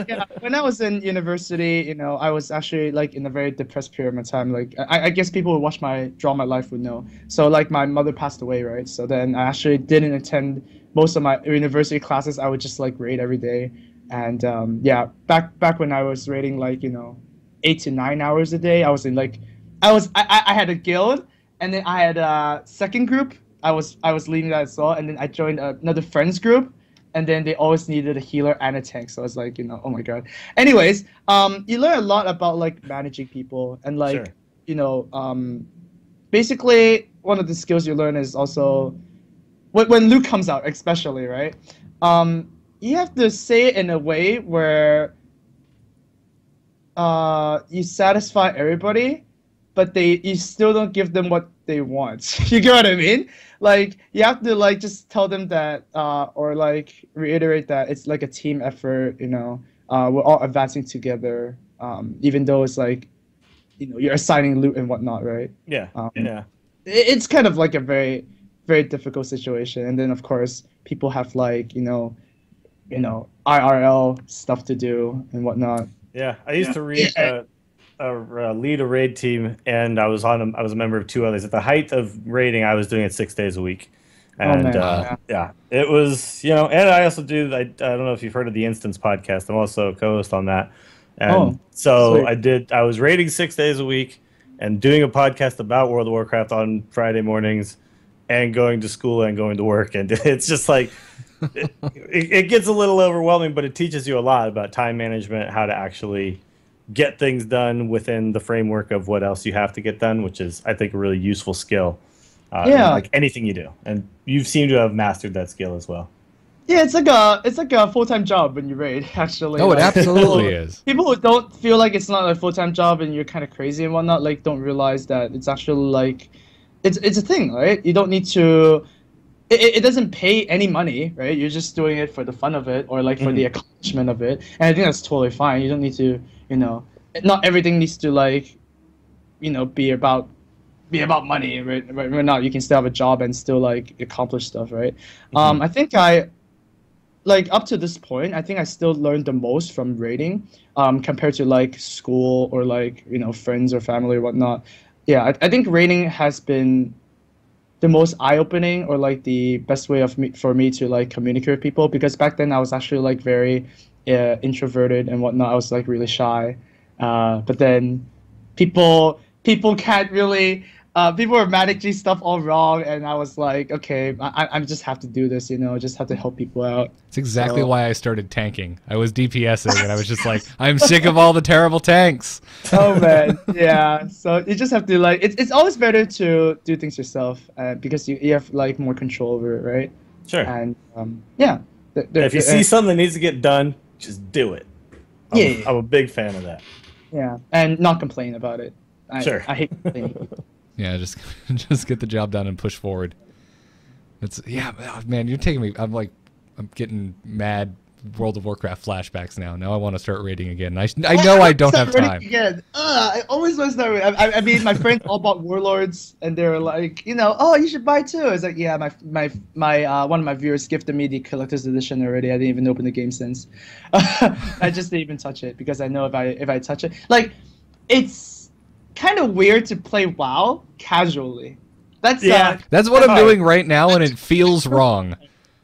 Yeah. When I was in university, I was actually like in a very depressed period of my time. Like I guess people who watch my Draw My Life would know. So like my mother passed away, right? So then I actually didn't attend most of my university classes. I would just like raid every day. And yeah, back when I was raiding like 8 to 9 hours a day, I was in like I had a guild, and then I had a second group. I was leading that as well, and then I joined another friends group, and then they always needed a healer and a tank. So I was like, oh my god. Anyways, you learn a lot about like managing people, and like basically one of the skills you learn is also when loot comes out, especially, right? You have to say it in a way where you satisfy everybody, but you still don't give them what they want. You get what I mean? Like you have to like just tell them that, or like reiterate that it's like a team effort. We're all advancing together, even though it's like, you're assigning loot and whatnot, right? Yeah. Yeah. It's kind of like a very, very difficult situation, and then of course people have like IRL stuff to do and whatnot. Yeah, I used to read lead a raid team, and I was a member of 2 others. At the height of raiding, I was doing it 6 days a week, and yeah, it was And I also do. I don't know if you've heard of the Instance podcast. I'm also a co-host on that, and so sweet. I was raiding 6 days a week, and doing a podcast about World of Warcraft on Friday mornings, and going to school and going to work, and it's just like. It gets a little overwhelming, but it teaches you a lot about time management, how to actually get things done within the framework of what else you have to get done, which is, I think, a really useful skill. In, like anything you do, and you seem to have mastered that skill as well. Yeah, it's like a full-time job when you raid. Actually, it absolutely is. People who don't feel like it's not a full-time job and you're kind of crazy and whatnot, like, don't realize that it's actually like, it's a thing, right? You don't need to. It doesn't pay any money, right? You're just doing it for the fun of it, or like for the accomplishment of it, and I think that's totally fine. You don't need to, not everything needs to like, be about money, right? Right now, you can still have a job and still like accomplish stuff, right? I think up to this point, I think I still learned the most from raiding, compared to like school or like friends or family or whatnot. Yeah, I think raiding has been the most eye-opening, or like the best way for me to like communicate with people, because back then I was actually like very introverted and whatnot. I was like really shy, but then people can't really people were managing stuff all wrong, and I was like, okay, I just have to do this, just have to help people out. It's exactly why I started tanking. I was DPSing, and I was just like, I'm sick of all the terrible tanks. Oh man, yeah. So you just have to like, it's always better to do things yourself, because you have like more control over it, right? Sure. And yeah. If you see something that needs to get done, just do it. I'm a big fan of that. Yeah, and not complain about it. Sure. I hate complaining. Yeah, just get the job done and push forward. Man, you're taking me. I'm getting mad World of Warcraft flashbacks now. Now I want to start raiding again. I know I don't have time. Again. I always want to start raiding. I mean, my friends all bought Warlords, and they were like, oh, you should buy too. It's like, yeah, my one of my viewers gifted me the collector's edition already. I didn't even open the game since. I just didn't even touch it, because I know if I touch it, like, it's kind of weird to play WoW casually. That's what I'm doing right now, and it feels wrong.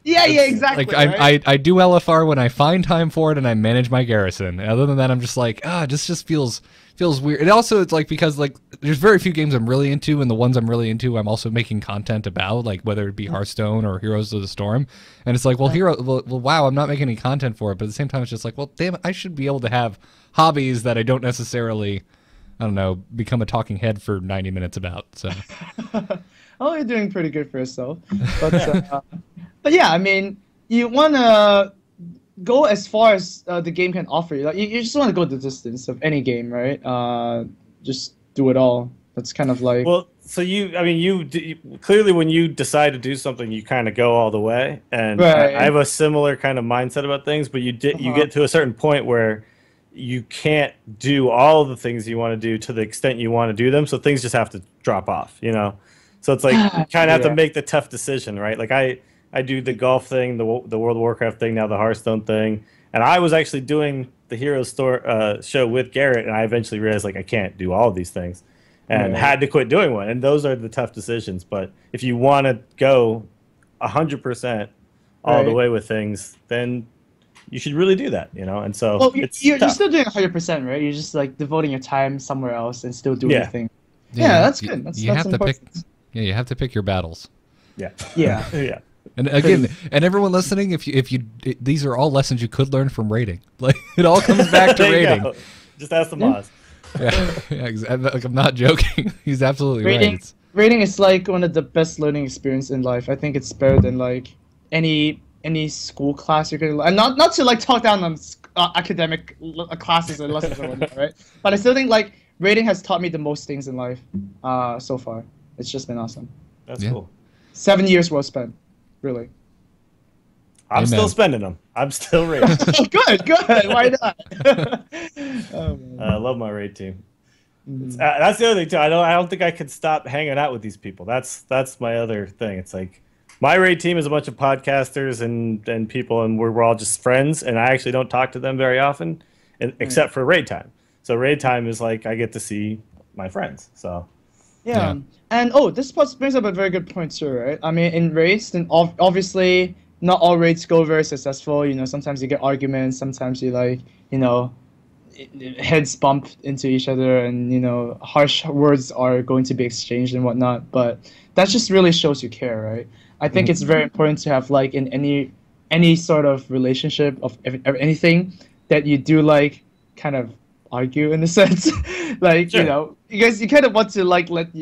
Yeah, exactly. Like I do LFR when I find time for it, and I manage my garrison. Other than that, I'm just like, this just feels weird. And also, it's like, because like there's very few games I'm really into, and the ones I'm really into, I'm also making content about, like whether it be Hearthstone or Heroes of the Storm. And it's like, wow, I'm not making any content for it, but at the same time, it's just like, well, damn it, I should be able to have hobbies that I don't necessarily, I don't know, become a talking head for 90 minutes about. So. Oh, you're doing pretty good for yourself. But yeah, I mean, you want to go as far as the game can offer you. Like, you just want to go the distance of any game, right? Just do it all. That's kind of like... Well, so you clearly, when you decide to do something, you kind of go all the way. And I have a similar kind of mindset about things, but you get to a certain point where you can't do all the things you want to do to the extent you want to do them, so things just have to drop off, So it's like you kind of have to make the tough decision, right? Like I do the golf thing, the World of Warcraft thing, now the Hearthstone thing, and I was actually doing the Heroes show with Garrett, and I eventually realized like I can't do all of these things, and had to quit doing one. And those are the tough decisions. But if you want to go 100% all the way with things, then you should really do that, And so you're still doing 100%, right? You're just like devoting your time somewhere else and still doing your thing. Yeah, that's good. That's important. You have to pick your battles. Yeah. Yeah. And again, and everyone listening, if you these are all lessons you could learn from raiding. Like, it all comes back to raiding. Just ask the Amaz. Like, I'm not joking. He's absolutely right. Raiding is like one of the best learning experience in life. I think it's better than like any school class you're gonna. And not to like talk down on academic classes and lessons or whatnot, right? But I still think like raiding has taught me the most things in life so far. It's just been awesome. That's cool. 7 years well spent, really. I'm still spending them. I'm still raiding. Good. Why not? I love my raid team. That's the other thing too. I don't think I could stop hanging out with these people. That's my other thing. It's like My raid team is a bunch of podcasters and people, and we're all just friends, and I actually don't talk to them very often, except for raid time. So raid time is like I get to see my friends. So yeah. And this brings up a very good point too, right? I mean, in raids, then obviously not all raids go very successful. You know, sometimes you get arguments, sometimes you like, you know, heads bump into each other, and you know, harsh words are going to be exchanged and whatnot. But that just really shows you care, right? I think it's very important to have, like, in any sort of relationship of anything, that you do like kind of argue in a sense. Like, sure. You know, because you kind of want to like let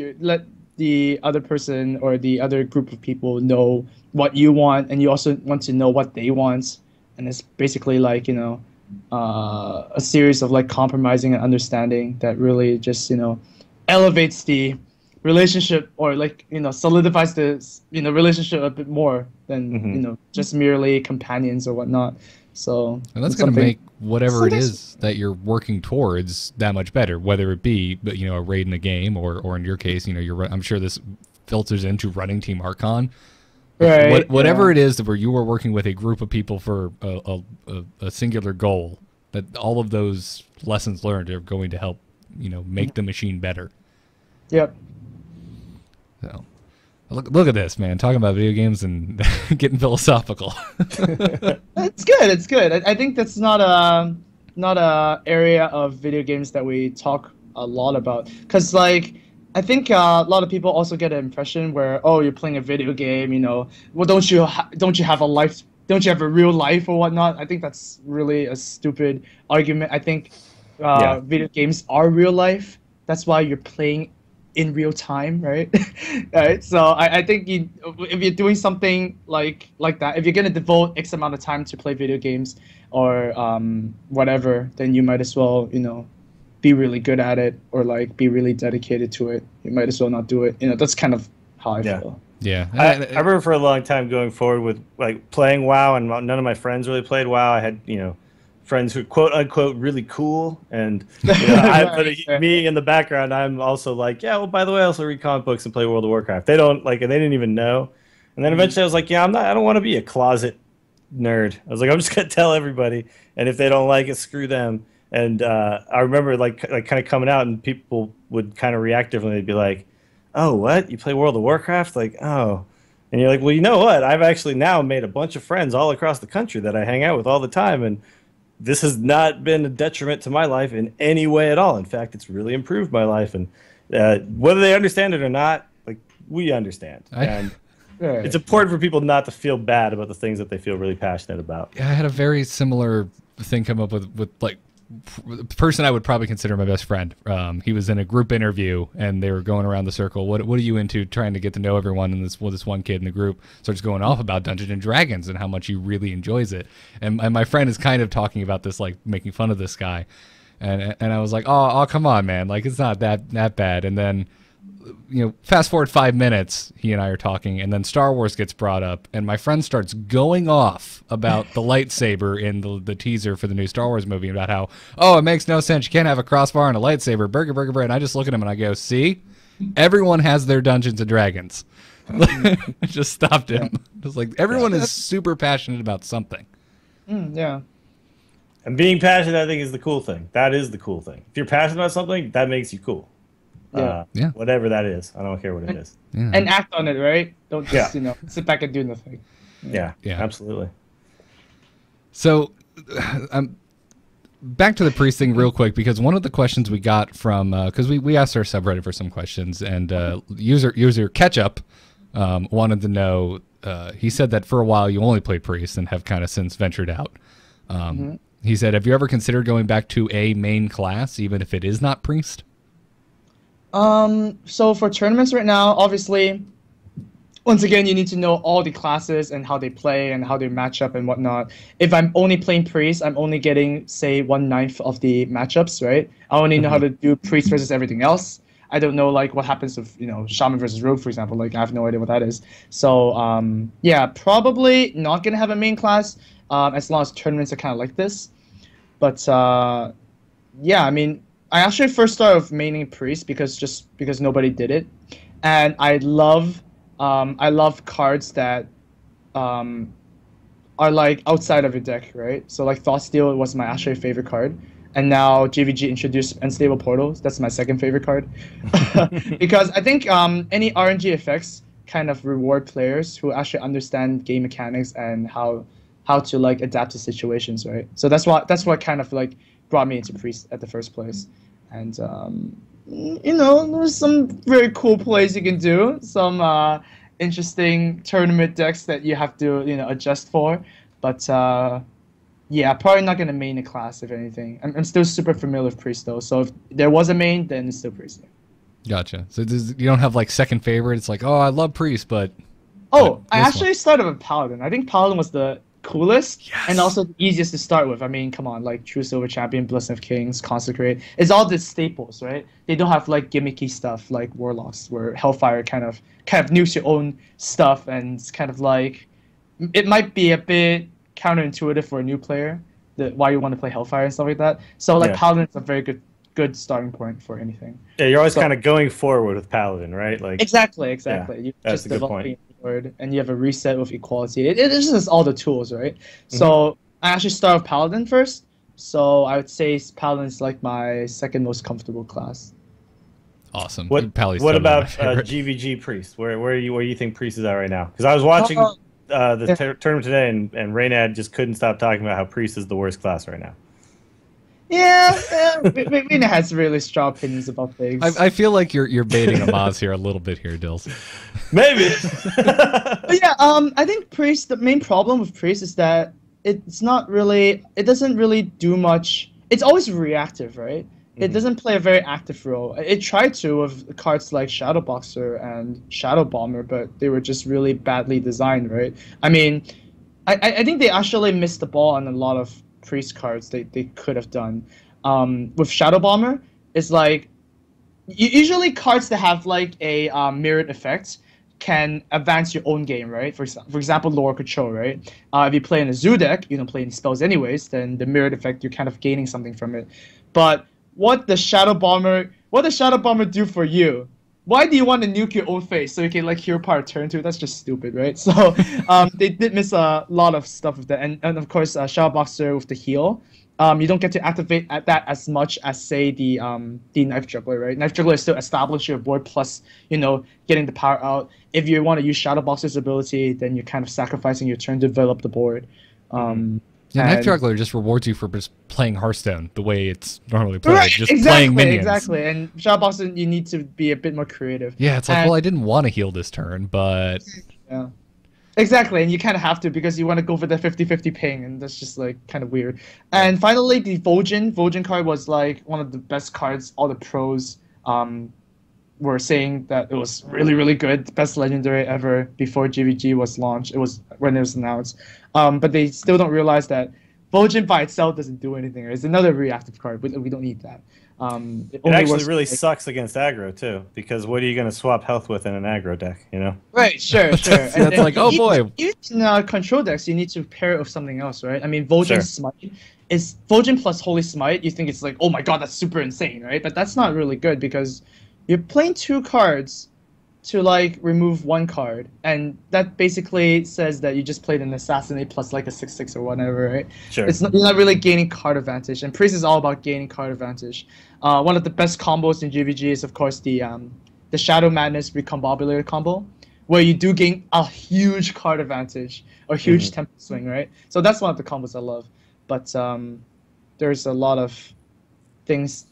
the other person or the other group of people know what you want, and you also want to know what they want, and it's basically like, you know, a series of like compromising and understanding that really just, you know, elevates the relationship, or like, you know, solidifies the, you know, relationship a bit more than you know, just merely companions or whatnot. So and that's going to make whatever it is that you're working towards that much better, whether it be, you know, a raid in a game, or in your case, you know, I'm sure this filters into running Team Archon. Right. Whatever it is where you were working with a group of people for a singular goal, that all of those lessons learned are going to help, you know, make the machine better. Yep. So, look at this, man, talking about video games and getting philosophical. It's good. It's good. I think that's not a area of video games that we talk a lot about, because like, I think a lot of people also get an impression where, oh, you're playing a video game, you know, well, don't you have a life? Don't you have a real life or whatnot? I think that's really a stupid argument. I think video games are real life. That's why you're playing in real time, right? Right. So I think if you're doing something like that, if you're gonna devote X amount of time to play video games or whatever, then you might as well, you know, be really good at it, or like be really dedicated to it. You might as well not do it. You know, that's kind of how I feel. Yeah. I remember for a long time going forward with like playing WoW, and none of my friends really played WoW. I had, you know, friends who quote unquote really cool, and you know, me in the background, I'm also like, yeah, well, by the way, I also read comic books and play World of Warcraft. They don't like, and they didn't even know. And then eventually I was like, yeah, I don't want to be a closet nerd. I was like, I'm just gonna tell everybody, and if they don't like it, screw them. And I remember like kind of coming out, and people would kind of react differently. They'd be like, oh, what? You play World of Warcraft? Like, oh. And you're like, well, you know what? I've actually now made a bunch of friends all across the country that I hang out with all the time, and this has not been a detriment to my life in any way at all. In fact, it's really improved my life. And whether they understand it or not, like, we understand. And it's important for people not to feel bad about the things that they feel really passionate about. Yeah, I had a very similar thing come up with like the person I would probably consider my best friend. He was in a group interview, and they were going around the circle. What are you into? Trying to get to know everyone. And this one kid in the group starts going off about Dungeons and Dragons and how much he really enjoys it. And my friend is kind of talking about this, like making fun of this guy. And I was like, oh, come on, man. Like, it's not that bad. And then, you know, fast forward 5 minutes, he and I are talking, and then Star Wars gets brought up, and my friend starts going off about the lightsaber in the teaser for the new Star Wars movie, about how, oh, it makes no sense. You can't have a crossbar and a lightsaber. Burger. And I just look at him and I go, see? Everyone has their Dungeons and Dragons. I just stopped him. Just like, everyone is super passionate about something. Yeah. And being passionate, I think, is the cool thing. That is the cool thing. If you're passionate about something, that makes you cool. Yeah. Whatever that is. I don't care what it is. Yeah. And act on it, right? Don't just, you know, sit back and do nothing. Yeah, absolutely. So, back to the priest thing real quick, because one of the questions we got from, because we asked our subreddit for some questions, and user Ketchup wanted to know, he said that for a while you only played priest and have kind of since ventured out. He said, have you ever considered going back to a main class, even if it is not priest? So for tournaments right now, obviously, once again, you need to know all the classes and how they play and how they match up and whatnot. If I'm only playing priest, I'm only getting, say, 1/9 of the matchups, right? I only know how to do priest versus everything else. I don't know, like, what happens with, you know, shaman versus rogue, for example. Like, I have no idea what that is. So, yeah, probably not gonna have a main class, as long as tournaments are kind of like this. But, yeah, I mean, I actually first started with maining priest because nobody did it, and I love I love cards that are like outside of your deck, right? So like Thoughtsteal was my actually favorite card, and now GVG introduced Unstable Portals. That's my second favorite card, because I think any RNG effects kind of reward players who actually understand game mechanics and how to like adapt to situations, right? So that's what kind of like brought me into Priest at the first place, and you know, there's some very cool plays you can do, some interesting tournament decks that you have to, you know, adjust for, but yeah, probably not gonna main a class if anything. I'm still super familiar with Priest though, so if there was a main, then it's still Priest. Gotcha. So you don't have like second favorite. It's like, oh, I love Priest, but I actually started with Paladin. I think Paladin was the coolest and also the easiest to start with. I mean, come on, like True Silver Champion, Blessing of Kings, Consecrate. It's all the staples, right? They don't have like gimmicky stuff like Warlocks, where Hellfire kind of nukes your own stuff, and it's kind of like it might be a bit counterintuitive for a new player why you want to play Hellfire and stuff like that. So like Paladin is a very good starting point for anything. Yeah, you're always kind of going forward with Paladin, right? Like exactly. Yeah, you that's just a good develop point. and you have a reset with equality. It's just all the tools, right? So I actually start with Paladin first. So I would say Paladin is like my second most comfortable class. Awesome. What totally about GVG Priest? Where do you think Priest is at right now? Because I was watching the tournament today, and Reynad just couldn't stop talking about how Priest is the worst class right now. Yeah, Rena has really strong opinions about things. I feel like you're baiting Amaz here a little bit here, Dills. Maybe. But yeah, I think Priest. The main problem with Priest is that it doesn't really do much. It's always reactive, right? It doesn't play a very active role. It tried to with cards like Shadow Boxer and Shadow Bomber, but they were just really badly designed, right? I mean, I think they actually missed the ball on a lot of Priest cards they could have done. With Shadow Bomber, it's like usually cards that have like a mirrored effect can advance your own game, right? For example, Lore Control, right? If you play in a Zoo deck, you don't play any spells anyways, then the mirrored effect, you're kind of gaining something from it. But what does Shadow Bomber do for you? Why do you want to nuke your own face so you can like hero power turn 2? That's just stupid, right? So they did miss a lot of stuff with that, and of course Shadow Boxer with the heal. You don't get to activate at that as much as say the Knife Juggler, right? Knife Juggler is still establishing your board plus, you know, getting the power out. If you want to use Shadow Boxer's ability, then you're kind of sacrificing your turn to develop the board. Knife Juggler just rewards you for just playing Hearthstone the way it's normally played, right, just playing minions. Exactly, and Shadow Boxer, you need to be a bit more creative. Yeah, it's like, well, I didn't want to heal this turn, but... Yeah. Exactly, and you kind of have to because you want to go for the 50-50 ping, and that's just like kind of weird. And finally, the Vol'jin card was like one of the best cards. All the pros were saying that it was really, really good, the best legendary ever before GVG was launched. It was when it was announced, but they still don't realize that Vol'jin by itself doesn't do anything. It's another reactive card. We don't need that. It actually really sucks against aggro too, because what are you going to swap health with in an aggro deck? You know? Right. Sure. And that's like, oh boy. In control decks, you need to pair it with something else, right? I mean, Vol'jin Smite is Vol'jin plus Holy Smite. You think it's like, oh my god, that's super insane, right? But that's not really good because you're playing 2 cards to like remove 1 card, and that basically says that you just played an Assassinate plus like a 6/6 or whatever, right? Sure. You're not really gaining card advantage, and Priest is all about gaining card advantage. One of the best combos in GVG is of course the Shadow Madness Recombobulator combo, where you do gain a huge card advantage or huge tempo swing, right? So that's one of the combos I love. But there's a lot of things.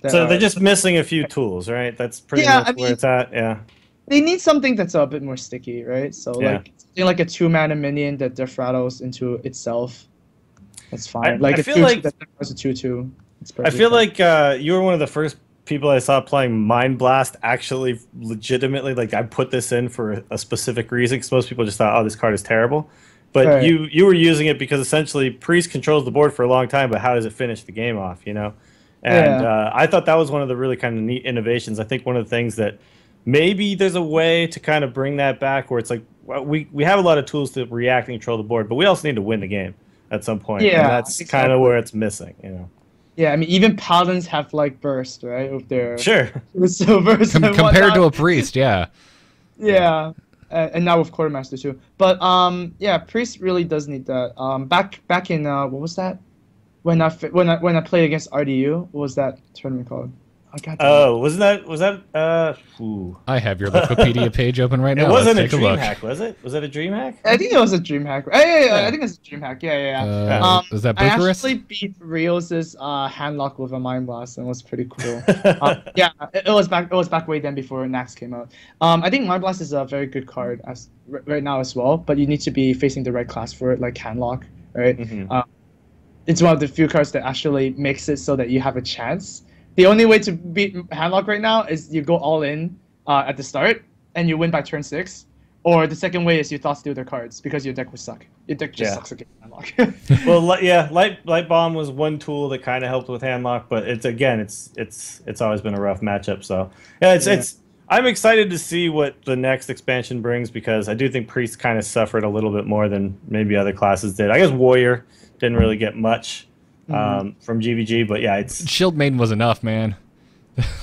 So they're just missing a few tools, right? That's pretty much where it's at. Yeah. They need something that's a bit more sticky, right? So like a 2-mana minion that death rattles into itself. That's fine. I feel like that was a 2/2. I feel like you were one of the first people I saw playing Mind Blast actually legitimately. Like I put this in for a specific reason, because most people just thought, oh, this card is terrible. But you were using it because essentially Priest controls the board for a long time, but how does it finish the game off? You know. And I thought that was one of the really kind of neat innovations. I think one of the things that maybe there's a way to kind of bring that back, where it's like, well, we have a lot of tools to react and control the board, but we also need to win the game at some point. Yeah, and that's kind of where it's missing, you know. Yeah, I mean, even Paladins have like burst, right? With their sure with silvers compared to a Priest, yeah. Yeah, and now with Quartermaster too. But yeah, Priest really does need that. Back in what was that? When I played against RDU, what was that tournament called? Oh, was that? Ooh. I have your Wikipedia page open right now. It wasn't Let's a take look. DreamHack, was it? Was it a DreamHack? I think it was a DreamHack. Yeah, I think it's a DreamHack. Yeah. Was that I Bucharest? actually beat Rios' handlock with a Mind Blast, and it was pretty cool. Yeah, it was back way then before Nax came out. I think Mind Blast is a very good card right now as well, but you need to be facing the right class for it, like handlock, right? It's one of the few cards that actually makes it so that you have a chance. The only way to beat handlock right now is you go all in at the start and you win by turn 6, or the second way is you thought steal their cards because your deck would suck. Your deck just sucks against handlock. Well, yeah, light bomb was one tool that kind of helped with handlock, but it's always been a rough matchup. So yeah, I'm excited to see what the next expansion brings, because I do think Priest kind of suffered a little bit more than maybe other classes did. I guess Warrior didn't really get much from GVG, but yeah, it's Shield Maiden was enough, man.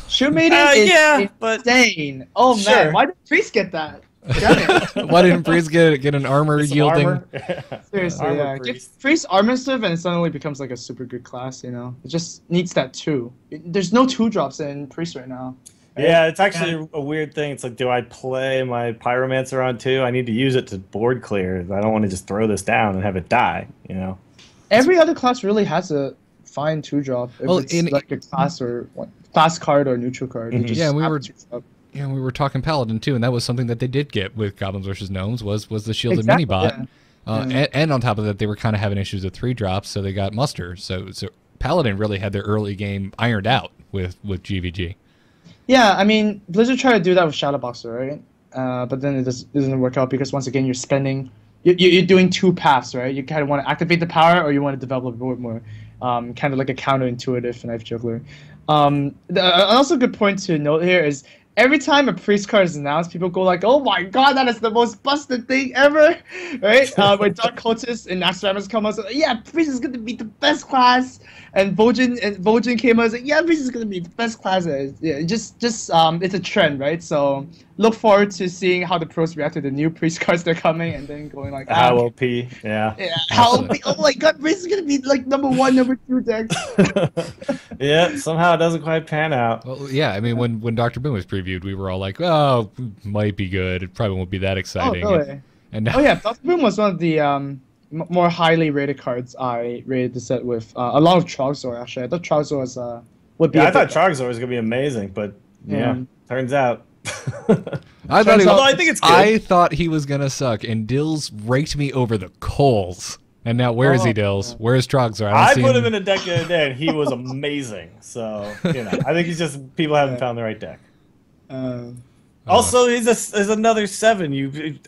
Shield Maiden is insane. Oh man, why did Priest get that? Why didn't Priest get an armor yielding? Armor? Seriously, Armor Give Priest armor stuff and it suddenly becomes like a super good class. You know, it just needs that 2. There's no 2-drops in Priest right now. Yeah, it's actually a weird thing. It's like, do I play my Pyromancer on 2? I need to use it to board clear. I don't want to just throw this down and have it die, you know? Every other class really has a fine 2-drop. If it's like a class or class card or neutral card. Yeah, we were talking Paladin too, and that was something that they did get with Goblins vs. Gnomes was the shielded mini bot. Yeah. And on top of that, they were kind of having issues with 3-drops, so they got Muster. So Paladin really had their early game ironed out with GVG. Yeah, I mean, Blizzard tried to do that with Shadowboxer, right? But then it doesn't work out because once again, you're spending... You're doing 2 paths, right? You kind of want to activate the power, or you want to develop the board more. Kind of like a counterintuitive Knife Juggler. Also a good point to note here is every time a Priest card is announced, people go like, "Oh my god, that is the most busted thing ever!" Right? When Dark Cultist and Naxxramas come out, so, yeah, Priest is going to be the best class. And Vol'jin came out and said, "Yeah, Priest is going to be the best class." Yeah, just it's a trend, right? So look forward to seeing how the pros react to the new Priest cards that are coming, and then going like, how OP, yeah. How OP? Oh my god, Priest is going to be like #1, #2 decks. Yeah, somehow it doesn't quite pan out. Well, yeah, I mean, when Dr. Boom was previewed, we were all like, "Oh, it might be good. It probably won't be that exciting." Oh, really? And now, oh yeah, Dr. Boom was one of the more highly rated cards I rated the set with. Along with Trogzor, actually. I thought Trogzor was would be. Yeah, I thought Trogzor was gonna be amazing, but turns out. I thought I think it's good. I thought he was gonna suck, and Dills raked me over the coals. And now, where is he, Dills? Where is Trogzor? I put him in a deck the other day, and he was amazing. So, you know, I think he's just people haven't found the right deck. Also, he's another 7.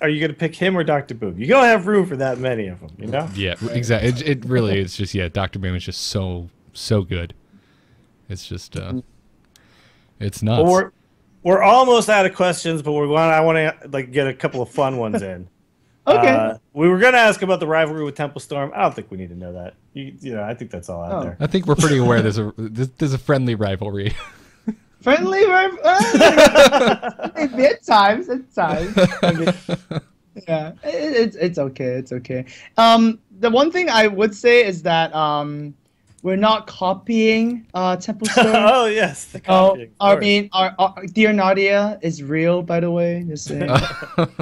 Are you going to pick him or Dr. Boom? You don't have room for that many of them, you know? Yeah, exactly. It really is just Dr. Boom is just so good. It's just it's nuts. Well, we're almost out of questions, but I want to get a couple of fun ones in. Okay. We were going to ask about the rivalry with Temple Storm. I don't think we need to know that. You know, I think that's all out there. I think we're pretty aware there's a friendly rivalry. Friendly at times. I mean, yeah, it's okay. It's okay. The one thing I would say is that we're not copying Temple Storm. Oh yes, the copying. I mean, our Dear Nadia is real, by the way. Just saying.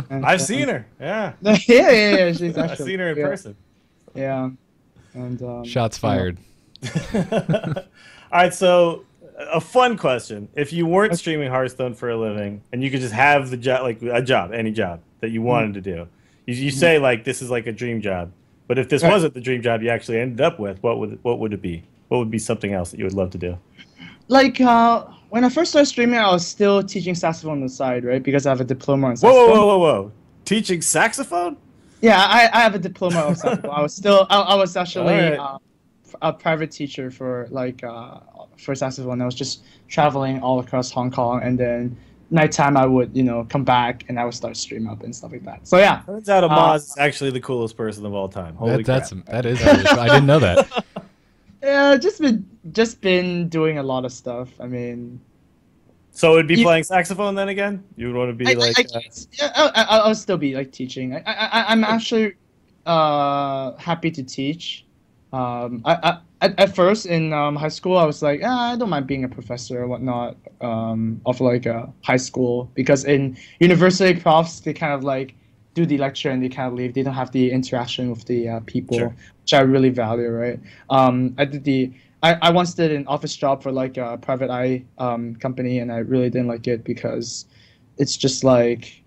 I've seen her. Yeah. yeah. She's actually. I've seen her in person. Yeah. And shots fired. All right, so. A fun question: if you weren't streaming Hearthstone for a living, and you could just have the job, like a job, any job that you wanted to do, you say like this is like a dream job. But if this wasn't the dream job you actually ended up with, what would it be? What would be something else that you would love to do? Like when I first started streaming, I was still teaching saxophone on the side, right? Because I have a diploma in saxophone. Whoa! Teaching saxophone? Yeah, I have a diploma of saxophone. I was actually a private teacher for for saxophone. I was just traveling all across Hong Kong, and then nighttime I would come back and I would start stream up and stuff like that. So yeah, turns out Amaz is actually the coolest person of all time. Holy crap. That is I didn't know that. Yeah, just been doing a lot of stuff. I mean, So it'd be playing saxophone then again? You would want to be I'll still be like teaching. I'm actually happy to teach. At first in high school, I was like, I don't mind being a professor or whatnot of like a high school, because in university profs they kind of like do the lecture and they kind of leave. They don't have the interaction with the people, Sure. which I really value, right? I once did an office job for like a private eye company, and I really didn't like it because it's just like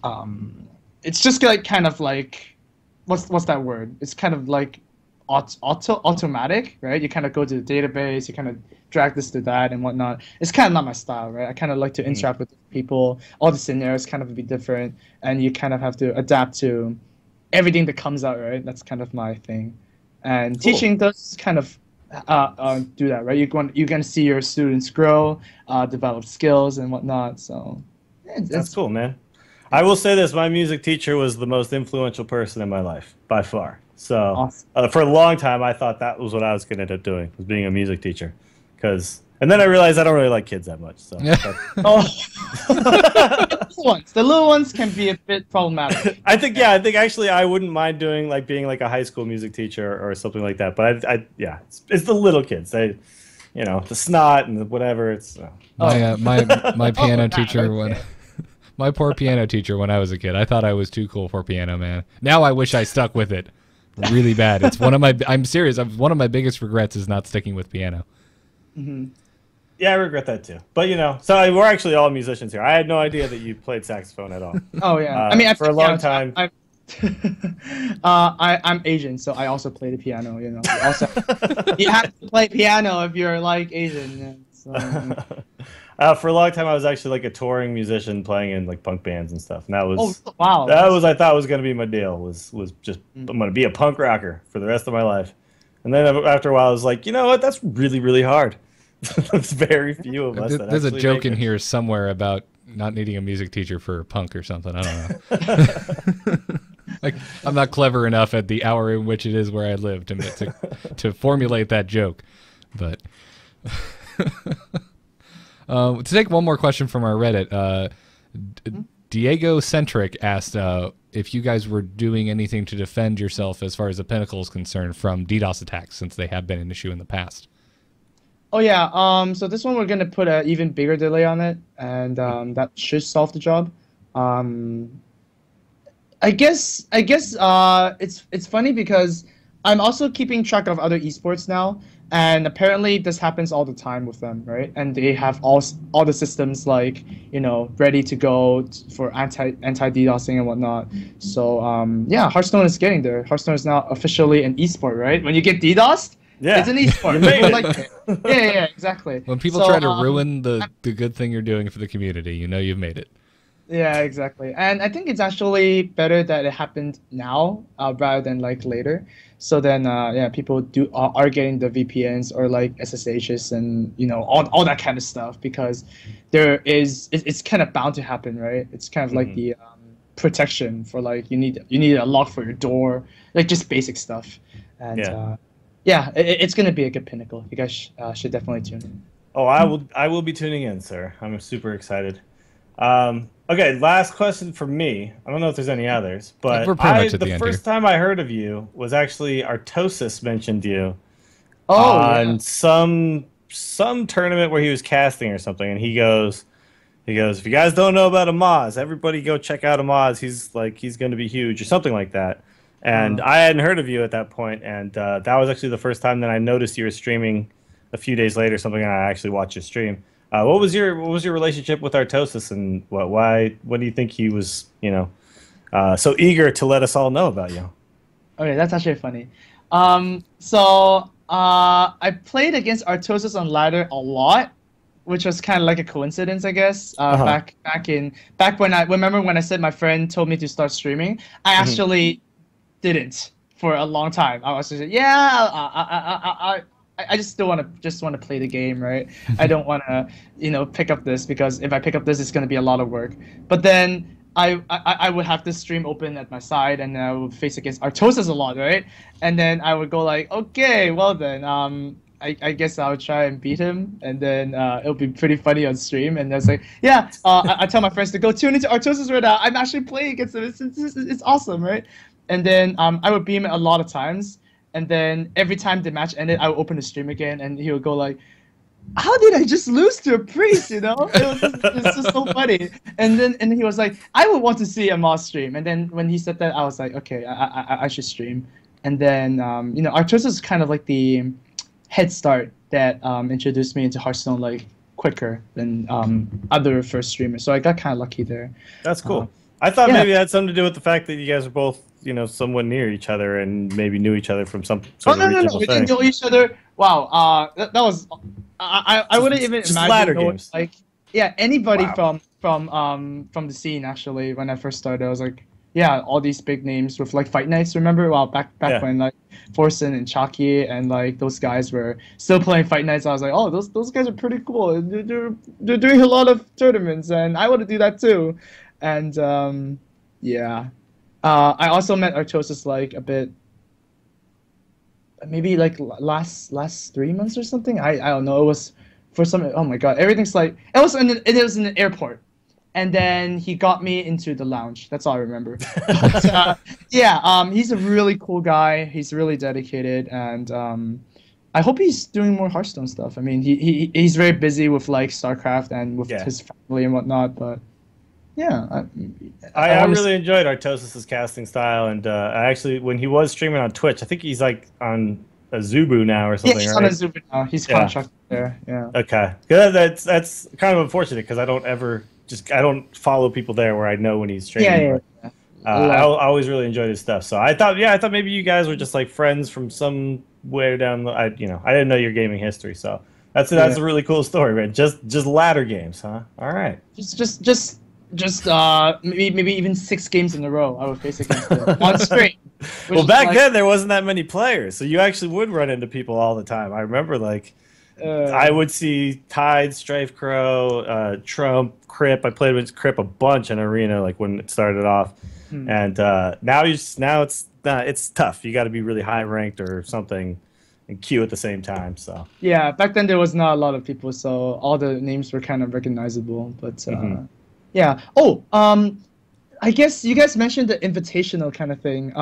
kind of like what's that word? It's kind of like automatic, right? You kind of go to the database, you kind of drag this to that and whatnot. It's kind of not my style, right? I kind of like to interact with people. All the scenarios kind of be different, and you kind of have to adapt to everything that comes out, right? That's kind of my thing. And teaching does kind of do that, right? You're going to see your students grow, develop skills and whatnot. So that's cool, man. I will say this: my music teacher was the most influential person in my life by far. So awesome. For a long time, I thought that was what I was going to end up doing, was being a music teacher. And then I realized I don't really like kids that much. So the little ones can be a bit problematic. I think actually I wouldn't mind doing being like a high school music teacher or something like that. But it's the little kids. They, the snot and the whatever. It's my piano teacher my poor piano teacher when I was a kid. I thought I was too cool for piano, man. Now I wish I stuck with it really bad. It's I'm serious. One of my biggest regrets is not sticking with piano. Mm-hmm. Yeah, I regret that too. But so we're actually all musicians here. I had no idea that you played saxophone at all. Oh yeah, for a long time. I'm Asian, so I also play the piano. You have to play piano if you're like Asian. So, for a long time, I was actually like a touring musician playing in like punk bands and stuff. And that was I thought was going to be my deal. Was just I'm going to be a punk rocker for the rest of my life. And then after a while, I was like, you know what? That's really, really hard. There's very few of us. There's a joke in here somewhere about not needing a music teacher for punk or something. I don't know. Like, I'm not clever enough at the hour in which it is where I live to formulate that joke. But to take one more question from our Reddit, Diego Centric asked if you guys were doing anything to defend yourself as far as the Pinnacle is concerned from DDoS attacks, since they have been an issue in the past. Oh yeah, so this one we're gonna put an even bigger delay on it, and that should solve the job. I guess it's funny because I'm also keeping track of other esports now, and apparently this happens all the time with them, right? And they have all the systems ready to go for anti DDoSing and whatnot. So yeah, Hearthstone is getting there. Hearthstone is now officially an esport, right? When you get DDoSed, it's an esport. Yeah, exactly. When people try to ruin the good thing you're doing for the community, you've made it. Yeah, exactly. And I think it's actually better that it happened now rather than later. So then, people are getting the VPNs or SSHs and all that kind of stuff, because it's kind of bound to happen, right? It's kind of like the protection for you need a lock for your door, just basic stuff. And it's gonna be a good Pinnacle. You guys should definitely tune in. Oh, I will be tuning in, sir. I'm super excited. Okay, last question from me. I don't know if there's any others, but the first time I heard of you was actually Artosis mentioned you on some tournament where he was casting or something, and he goes, if you guys don't know about Amaz, everybody go check out Amaz. He's going to be huge or something like that. And I hadn't heard of you at that point, and that was actually the first time that I noticed you were streaming a few days later, something, and I actually watched your stream. What was your relationship with Artosis, and what do you think he was so eager to let us all know about you? Okay, that's actually funny. So I played against Artosis on ladder a lot, which was kind of like a coincidence, I guess. Back when I said my friend told me to start streaming, I actually didn't for a long time. I was just I just still want to play the game, right? I don't want to, pick up this, because if I pick up this, it's going to be a lot of work. But then I would have this stream open at my side, and I would face against Artosis a lot, right? And then I would go okay, well then, I guess I'll try and beat him, and then it'll be pretty funny on stream. And I was like, yeah, I tell my friends to go tune into Artosis right now. I'm actually playing against him. It's awesome, right? And then I would beat him a lot of times, and then every time the match ended, I would open the stream again, and he would go like, how did I just lose to a priest, you know? It's just so funny. And he was like, I would want to see Amaz stream. And then when he said that, I was like, okay, I should stream. And then, you know, Artosis is kind of like the head start that introduced me into Hearthstone like quicker than other first streamers. So I got kind of lucky there. That's cool. I thought maybe it had something to do with the fact that you guys are both, you know, somewhat near each other and maybe knew each other from some sort of regional we thing. didn't know each other. Wow, that was I wouldn't even just imagine ladder knowing, games. like anybody from the scene. Actually, when I first started, I was like, yeah, all these big names with like fight nights. Remember, back when like Forsen and Chalky and like those guys were still playing fight nights. I was like, oh, those guys are pretty cool. They're doing a lot of tournaments, and I want to do that too. And I also met Artosis like a bit, maybe like last 3 months or something. I don't know. It was for some. Oh my god, everything's like it was in the airport, and then he got me into the lounge. That's all I remember. But, he's a really cool guy. He's really dedicated, and I hope he's doing more Hearthstone stuff. I mean, he's very busy with like StarCraft and with his family and whatnot, but. Yeah, I really enjoyed Artosis' casting style, and I actually, when he was streaming on Twitch, I think he's like on a Zubu now or something. Yeah, he's right? on a Zubu now. He's contracted there. Yeah. Okay, that's kind of unfortunate because I don't follow people there where I know when he's streaming. Yeah. I always really enjoyed his stuff, so I thought maybe you guys were just like friends from somewhere down the. I didn't know your gaming history, so that's a really cool story, man. Just ladder games, huh? All right. Just maybe even 6 games in a row I would face against them on stream. Well, back then there wasn't that many players, so you actually would run into people all the time. I remember like I would see Tide, Strafe Crow, Trump, Crip. I played with Crip a bunch in Arena like when it started off, and now it's tough. You got to be really high ranked or something and queue at the same time. So yeah, back then there was not a lot of people, so all the names were kind of recognizable, but. Yeah. Oh, I guess you guys mentioned the invitational kind of thing,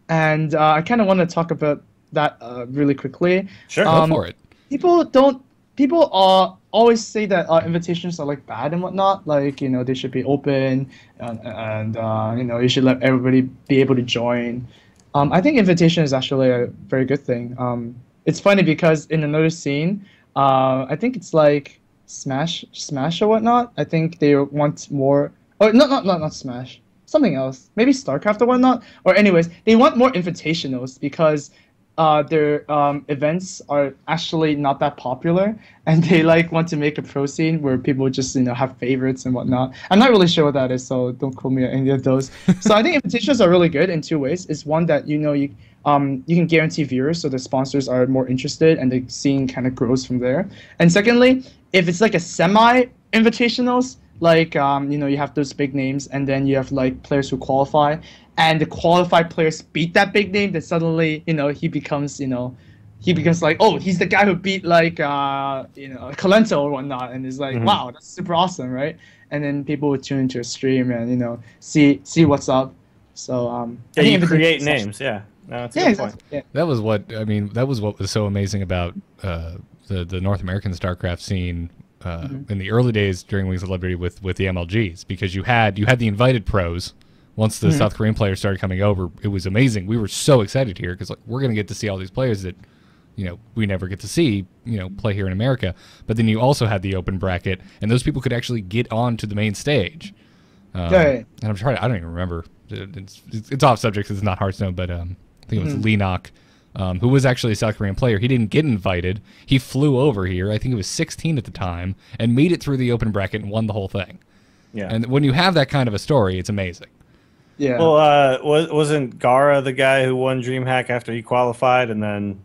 and I kind of want to talk about that really quickly. Sure, go for it. People always say that invitations are like bad and whatnot. Like they should be open, and you should let everybody be able to join. I think invitation is actually a very good thing. It's funny because in another scene, I think it's like. Smash or whatnot. I think they want more. Or not Smash. Something else. Maybe StarCraft or whatnot. Or anyways, they want more invitationals because their events are actually not that popular, and they like want to make a pro scene where people just have favorites and whatnot. I'm not really sure what that is, so don't quote me on any of those. So I think invitationals are really good in 2 ways. It's one that you can guarantee viewers, so the sponsors are more interested, and the scene kind of grows from there. And secondly, if it's like a semi-invitationals, like you have those big names, and then you have like players who qualify, and the qualified players beat that big name, then suddenly he becomes like, oh, he's the guy who beat like Calento or whatnot, and it's like, wow, that's super awesome, right? And then people would tune into a stream and see what's up. So you create names, yeah. No, that's a good point. Yeah. That was what was so amazing about the North American StarCraft scene in the early days during Wings of Liberty with the MLGs, because you had the invited pros. Once the South Korean players started coming over, it was amazing. We were so excited here because we're going to get to see all these players that we never get to see play here in America. But then you also had the open bracket, and those people could actually get on to the main stage. And I'm trying. I don't even remember. It's off subject because it's not Hearthstone, but I think it was Leenock, who was actually a South Korean player. He didn't get invited. He flew over here. I think he was 16 at the time, and made it through the open bracket and won the whole thing. Yeah. And when you have that kind of a story, it's amazing. Yeah. Well, wasn't Gara the guy who won DreamHack after he qualified and then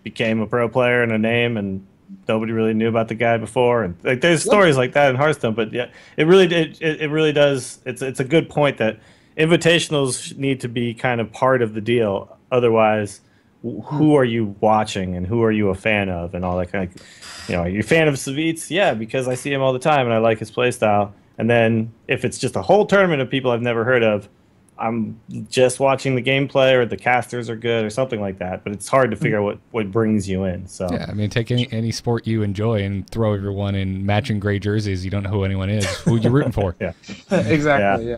became a pro player and a name, and nobody really knew about the guy before? And like, there's stories like that in Hearthstone, but yeah, it really does. It's a good point that invitationals need to be kind of part of the deal. Otherwise, who are you watching and who are you a fan of and all that kind of, are you a fan of Savitz? Yeah, because I see him all the time and I like his play style. And then if it's just a whole tournament of people I've never heard of, I'm just watching the gameplay or the casters are good or something like that. But it's hard to figure out what brings you in. So yeah, I mean, take any sport you enjoy and throw everyone in matching gray jerseys. You don't know who anyone is. Who you rooting for? Yeah, exactly. Yeah.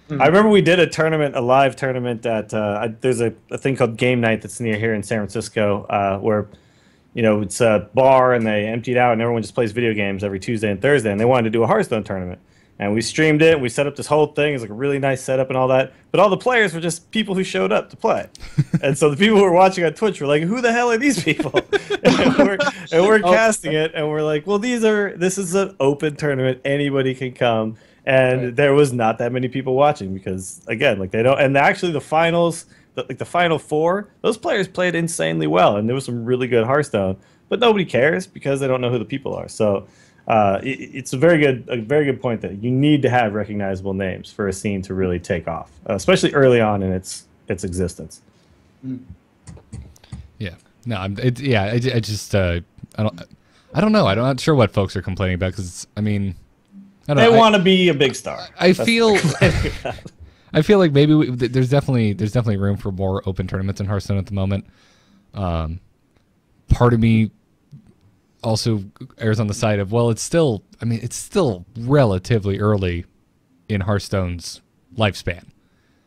I remember we did a live tournament at there's a thing called Game Night that's near here in San Francisco where it's a bar and they emptied out and everyone just plays video games every Tuesday and Thursday, and they wanted to do a Hearthstone tournament. And we streamed it. We set up this whole thing. It was like a really nice setup and all that. But all the players were just people who showed up to play. And so the people who were watching on Twitch were like, "Who the hell are these people?" and we're casting it, and we're like, "Well, this is an open tournament. Anybody can come." And there was not that many people watching because, again, like they don't. And actually, the finals, the final four, those players played insanely well, and there was some really good Hearthstone. But nobody cares because they don't know who the people are. So. It's a very good point that you need to have recognizable names for a scene to really take off, especially early on in its existence. Yeah, no, I just I don't know. I'm not sure what folks are complaining about because I mean, I don't know. They want to be a big star. I feel like maybe there's definitely room for more open tournaments in Hearthstone at the moment. Part of me also errs on the side of, well, it's still relatively early in Hearthstone's lifespan.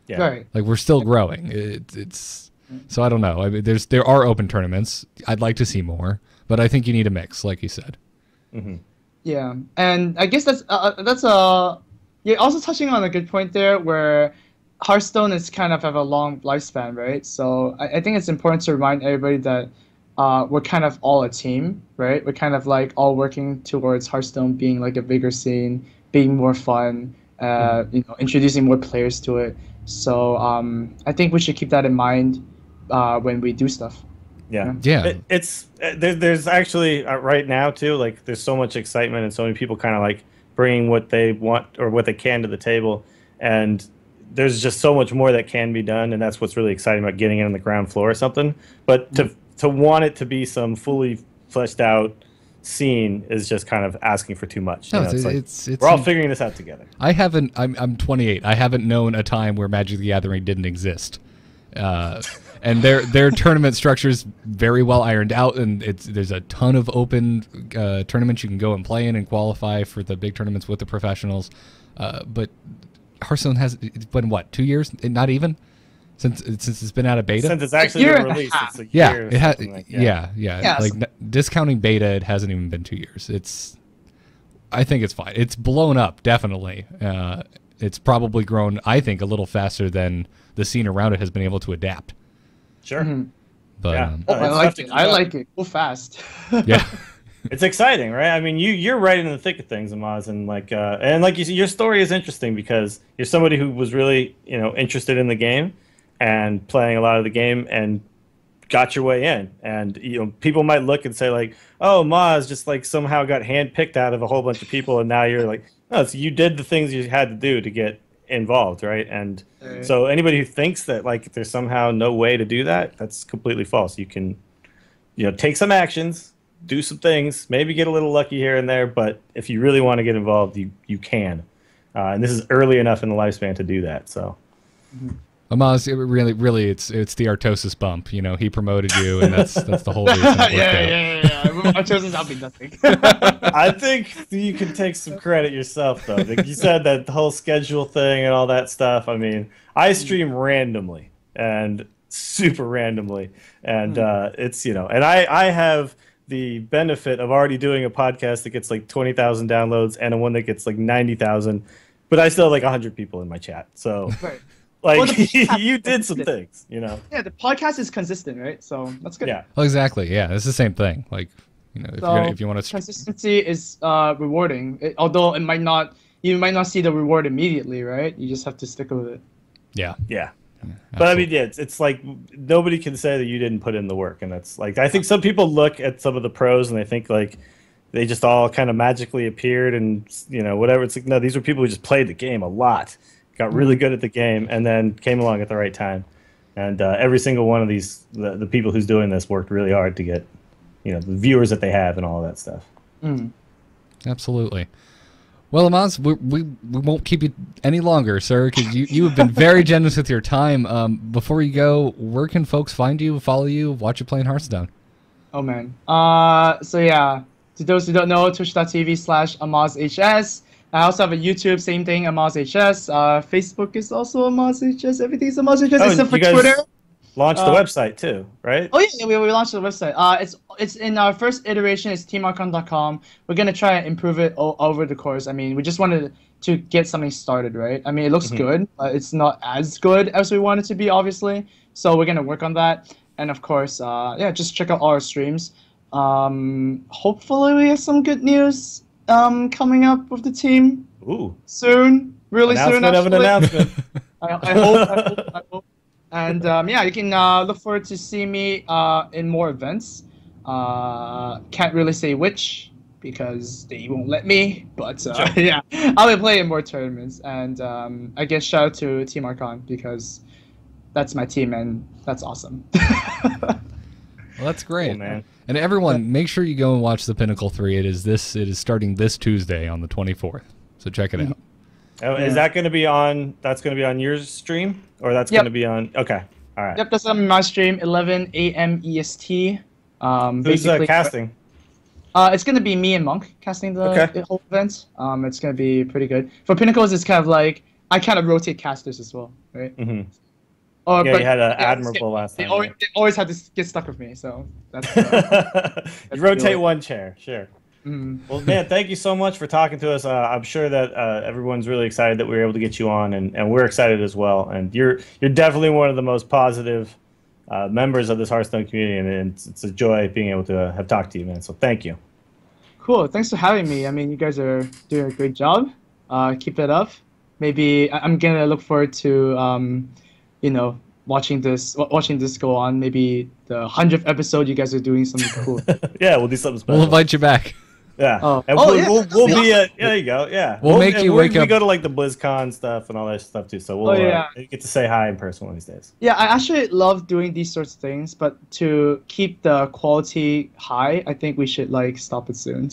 Yeah. Right. Like we're still growing. It's so I don't know. I mean, there are open tournaments. I'd like to see more, but I think you need a mix, like you said. Mm-hmm. Yeah, and I guess you're also touching on a good point there, where Hearthstone is kind of have a long lifespan, right? So I think it's important to remind everybody that. We're kind of all a team, right? We're kind of like all working towards Hearthstone being like a bigger scene, being more fun, introducing more players to it. So I think we should keep that in mind when we do stuff. Yeah. There's actually right now too, like there's so much excitement and so many people kind of like bringing what they want or what they can to the table, and there's just so much more that can be done, and that's what's really exciting about getting in on the ground floor or something. But to want it to be some fully fleshed out scene is just kind of asking for too much. No, we're all figuring this out together. I'm 28. I haven't known a time where Magic the Gathering didn't exist. And their tournament structure is very well ironed out, and there's a ton of open tournaments you can go and play in and qualify for the big tournaments with the professionals. But Hearthstone it's been what, 2 years? Not even. Since it's been out of beta? Since it's actually been released, it's a year. It has. Yeah. Yes. Like discounting beta, it hasn't even been 2 years. I think it's fine. It's blown up, definitely. It's probably grown, I think, a little faster than the scene around it has been able to adapt. Sure. Mm-hmm. But yeah. I like it. Go fast. Yeah. It's exciting, right? I mean, you're right in the thick of things, Amaz, and like you see, your story is interesting because you're somebody who was really interested in the game and playing a lot of the game and got your way in. And people might look and say like, "Oh, Maz just like somehow got handpicked out of a whole bunch of people," and now you're like, "No, so you did the things you had to do to get involved, right?" And so anybody who thinks that like there's somehow no way to do that, that's completely false. You can, take some actions, do some things, maybe get a little lucky here and there, but if you really want to get involved, you can. And this is early enough in the lifespan to do that. So. Mm-hmm. Amaz, really, it's the Artosis bump. He promoted you, and that's the whole reason. Yeah. Artosis helping nothing. I think you can take some credit yourself, though. Like you said, that the whole schedule thing and all that stuff. I mean, I stream randomly and super randomly, and it's and I have the benefit of already doing a podcast that gets like 20,000 downloads and a one that gets like 90,000, but I still have like 100 people in my chat. So. Right. Like you did some things, Yeah, the podcast is consistent, right? So that's good. Yeah. Well, exactly. Yeah, it's the same thing. Like, if you want to, consistency is rewarding. Although you might not see the reward immediately, right? You just have to stick with it. Yeah. Yeah. But I mean, it's like nobody can say that you didn't put in the work, and that's like I think some people look at some of the pros and they think like they just all kind of magically appeared and whatever. It's like no, these were people who just played the game a lot. Got really good at the game, and then came along at the right time. And every single one of these, the people who's doing this worked really hard to get, the viewers that they have and all that stuff. Mm. Absolutely. Well, Amaz, we won't keep you any longer, sir, because you have been very generous with your time. Before you go, where can folks find you, follow you, watch you play in Hearthstone? Oh, man. So, yeah, to those who don't know, twitch.tv/AmazHS. I also have a YouTube, same thing, AmazHS. Facebook is also AmazHS. Everything's AmazHS except for Twitter. Launched the website too, right? Oh yeah, we launched the website. It's in our first iteration. It's teamarchon.com. We're gonna try and improve it over the course. I mean, we just wanted to get something started, right? I mean, it looks good, but it's not as good as we want it to be, obviously. So we're gonna work on that. And of course, yeah, just check out all our streams. Hopefully, we have some good news coming up with the team. Ooh. Soon, really soon. Announcement of an announcement. I hope. And yeah, you can look forward to see me in more events. Can't really say which because they won't let me, but sure. Yeah, I'll be playing more tournaments. And I guess shout out to Team Archon because that's my team and that's awesome. Well, that's great, cool, man. And everyone, make sure you go and watch the Pinnacle 3. It is starting this Tuesday on the 24th. So check it out. Oh, is that going to be on? That's going to be on your stream, or that's going to be on? Okay, all right. Yep, that's on my stream, 11 a.m. EST. Who's casting? It's going to be me and Monk casting the whole event. It's going to be pretty good. For Pinnacles, it's kind of like I kind of rotate casters as well, right? Mm-hmm. Yeah, you had an admirable last time. They always had to get stuck with me, so that's. You rotate one chair, sure. Mm. Well, man, thank you so much for talking to us. I'm sure that everyone's really excited that we were able to get you on, and we're excited as well. And you're definitely one of the most positive members of this Hearthstone community, and it's a joy being able to have talked to you, man. So thank you. Cool. Thanks for having me. I mean, you guys are doing a great job. Keep it up. Maybe I'm gonna look forward to watching this go on. Maybe the 100th episode, you guys are doing something cool. Yeah, we'll do something special. We'll invite you back. Yeah. We'll be there you go. Yeah. We'll make you wake up. We go to like the BlizzCon stuff and all that stuff too. So we'll get to say hi in person one of these days. Yeah, I actually love doing these sorts of things, but to keep the quality high, I think we should stop it soon.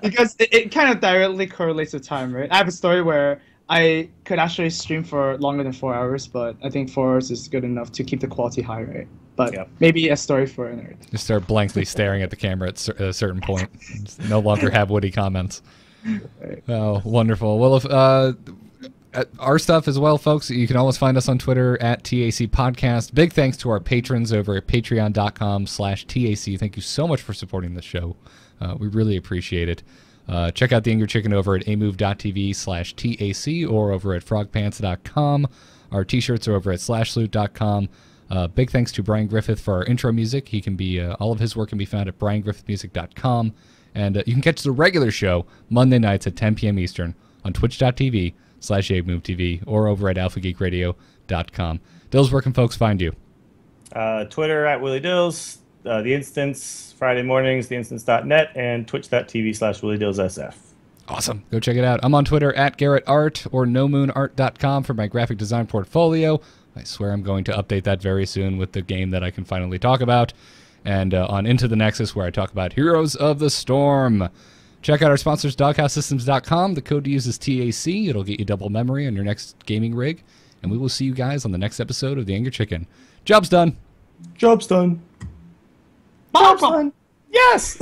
Because it kind of directly correlates with time, right? I have a story where I could actually stream for longer than 4 hours, but I think 4 hours is good enough to keep the quality high, right? But maybe a story for a nerd. Just start blankly staring at the camera at a certain point. Just no longer have witty comments. Right. Oh, wonderful. Well, if our stuff as well, folks, you can always find us on Twitter at TAC Podcast. Big thanks to our patrons over at patreon.com/TAC. Thank you so much for supporting the show. We really appreciate it. Check out the Angry Chicken over at amove.tv/TAC or over at frogpants.com. Our t-shirts are over at slashloot.com. Big thanks to Brian Griffith for our intro music. He can be all of his work can be found at briangriffithmusic.com. And you can catch the regular show Monday nights at 10 p.m. Eastern on twitch.tv/AbeMoveTV or over at alphageekradio.com. Dills, where can folks find you? Twitter at Willie Dills, The Instance, Friday mornings, theinstance.net, and twitch.tv/WillieDillsSF. Awesome. Go check it out. I'm on Twitter at GarrettArt or nomoonart.com for my graphic design portfolio. I swear I'm going to update that very soon with the game that I can finally talk about. And on Into the Nexus, where I talk about Heroes of the Storm. Check out our sponsors, doghousesystems.com. The code to use is TAC. It'll get you double memory on your next gaming rig. And we will see you guys on the next episode of The Angry Chicken. Job's done. Job's done. Job's done. Yes!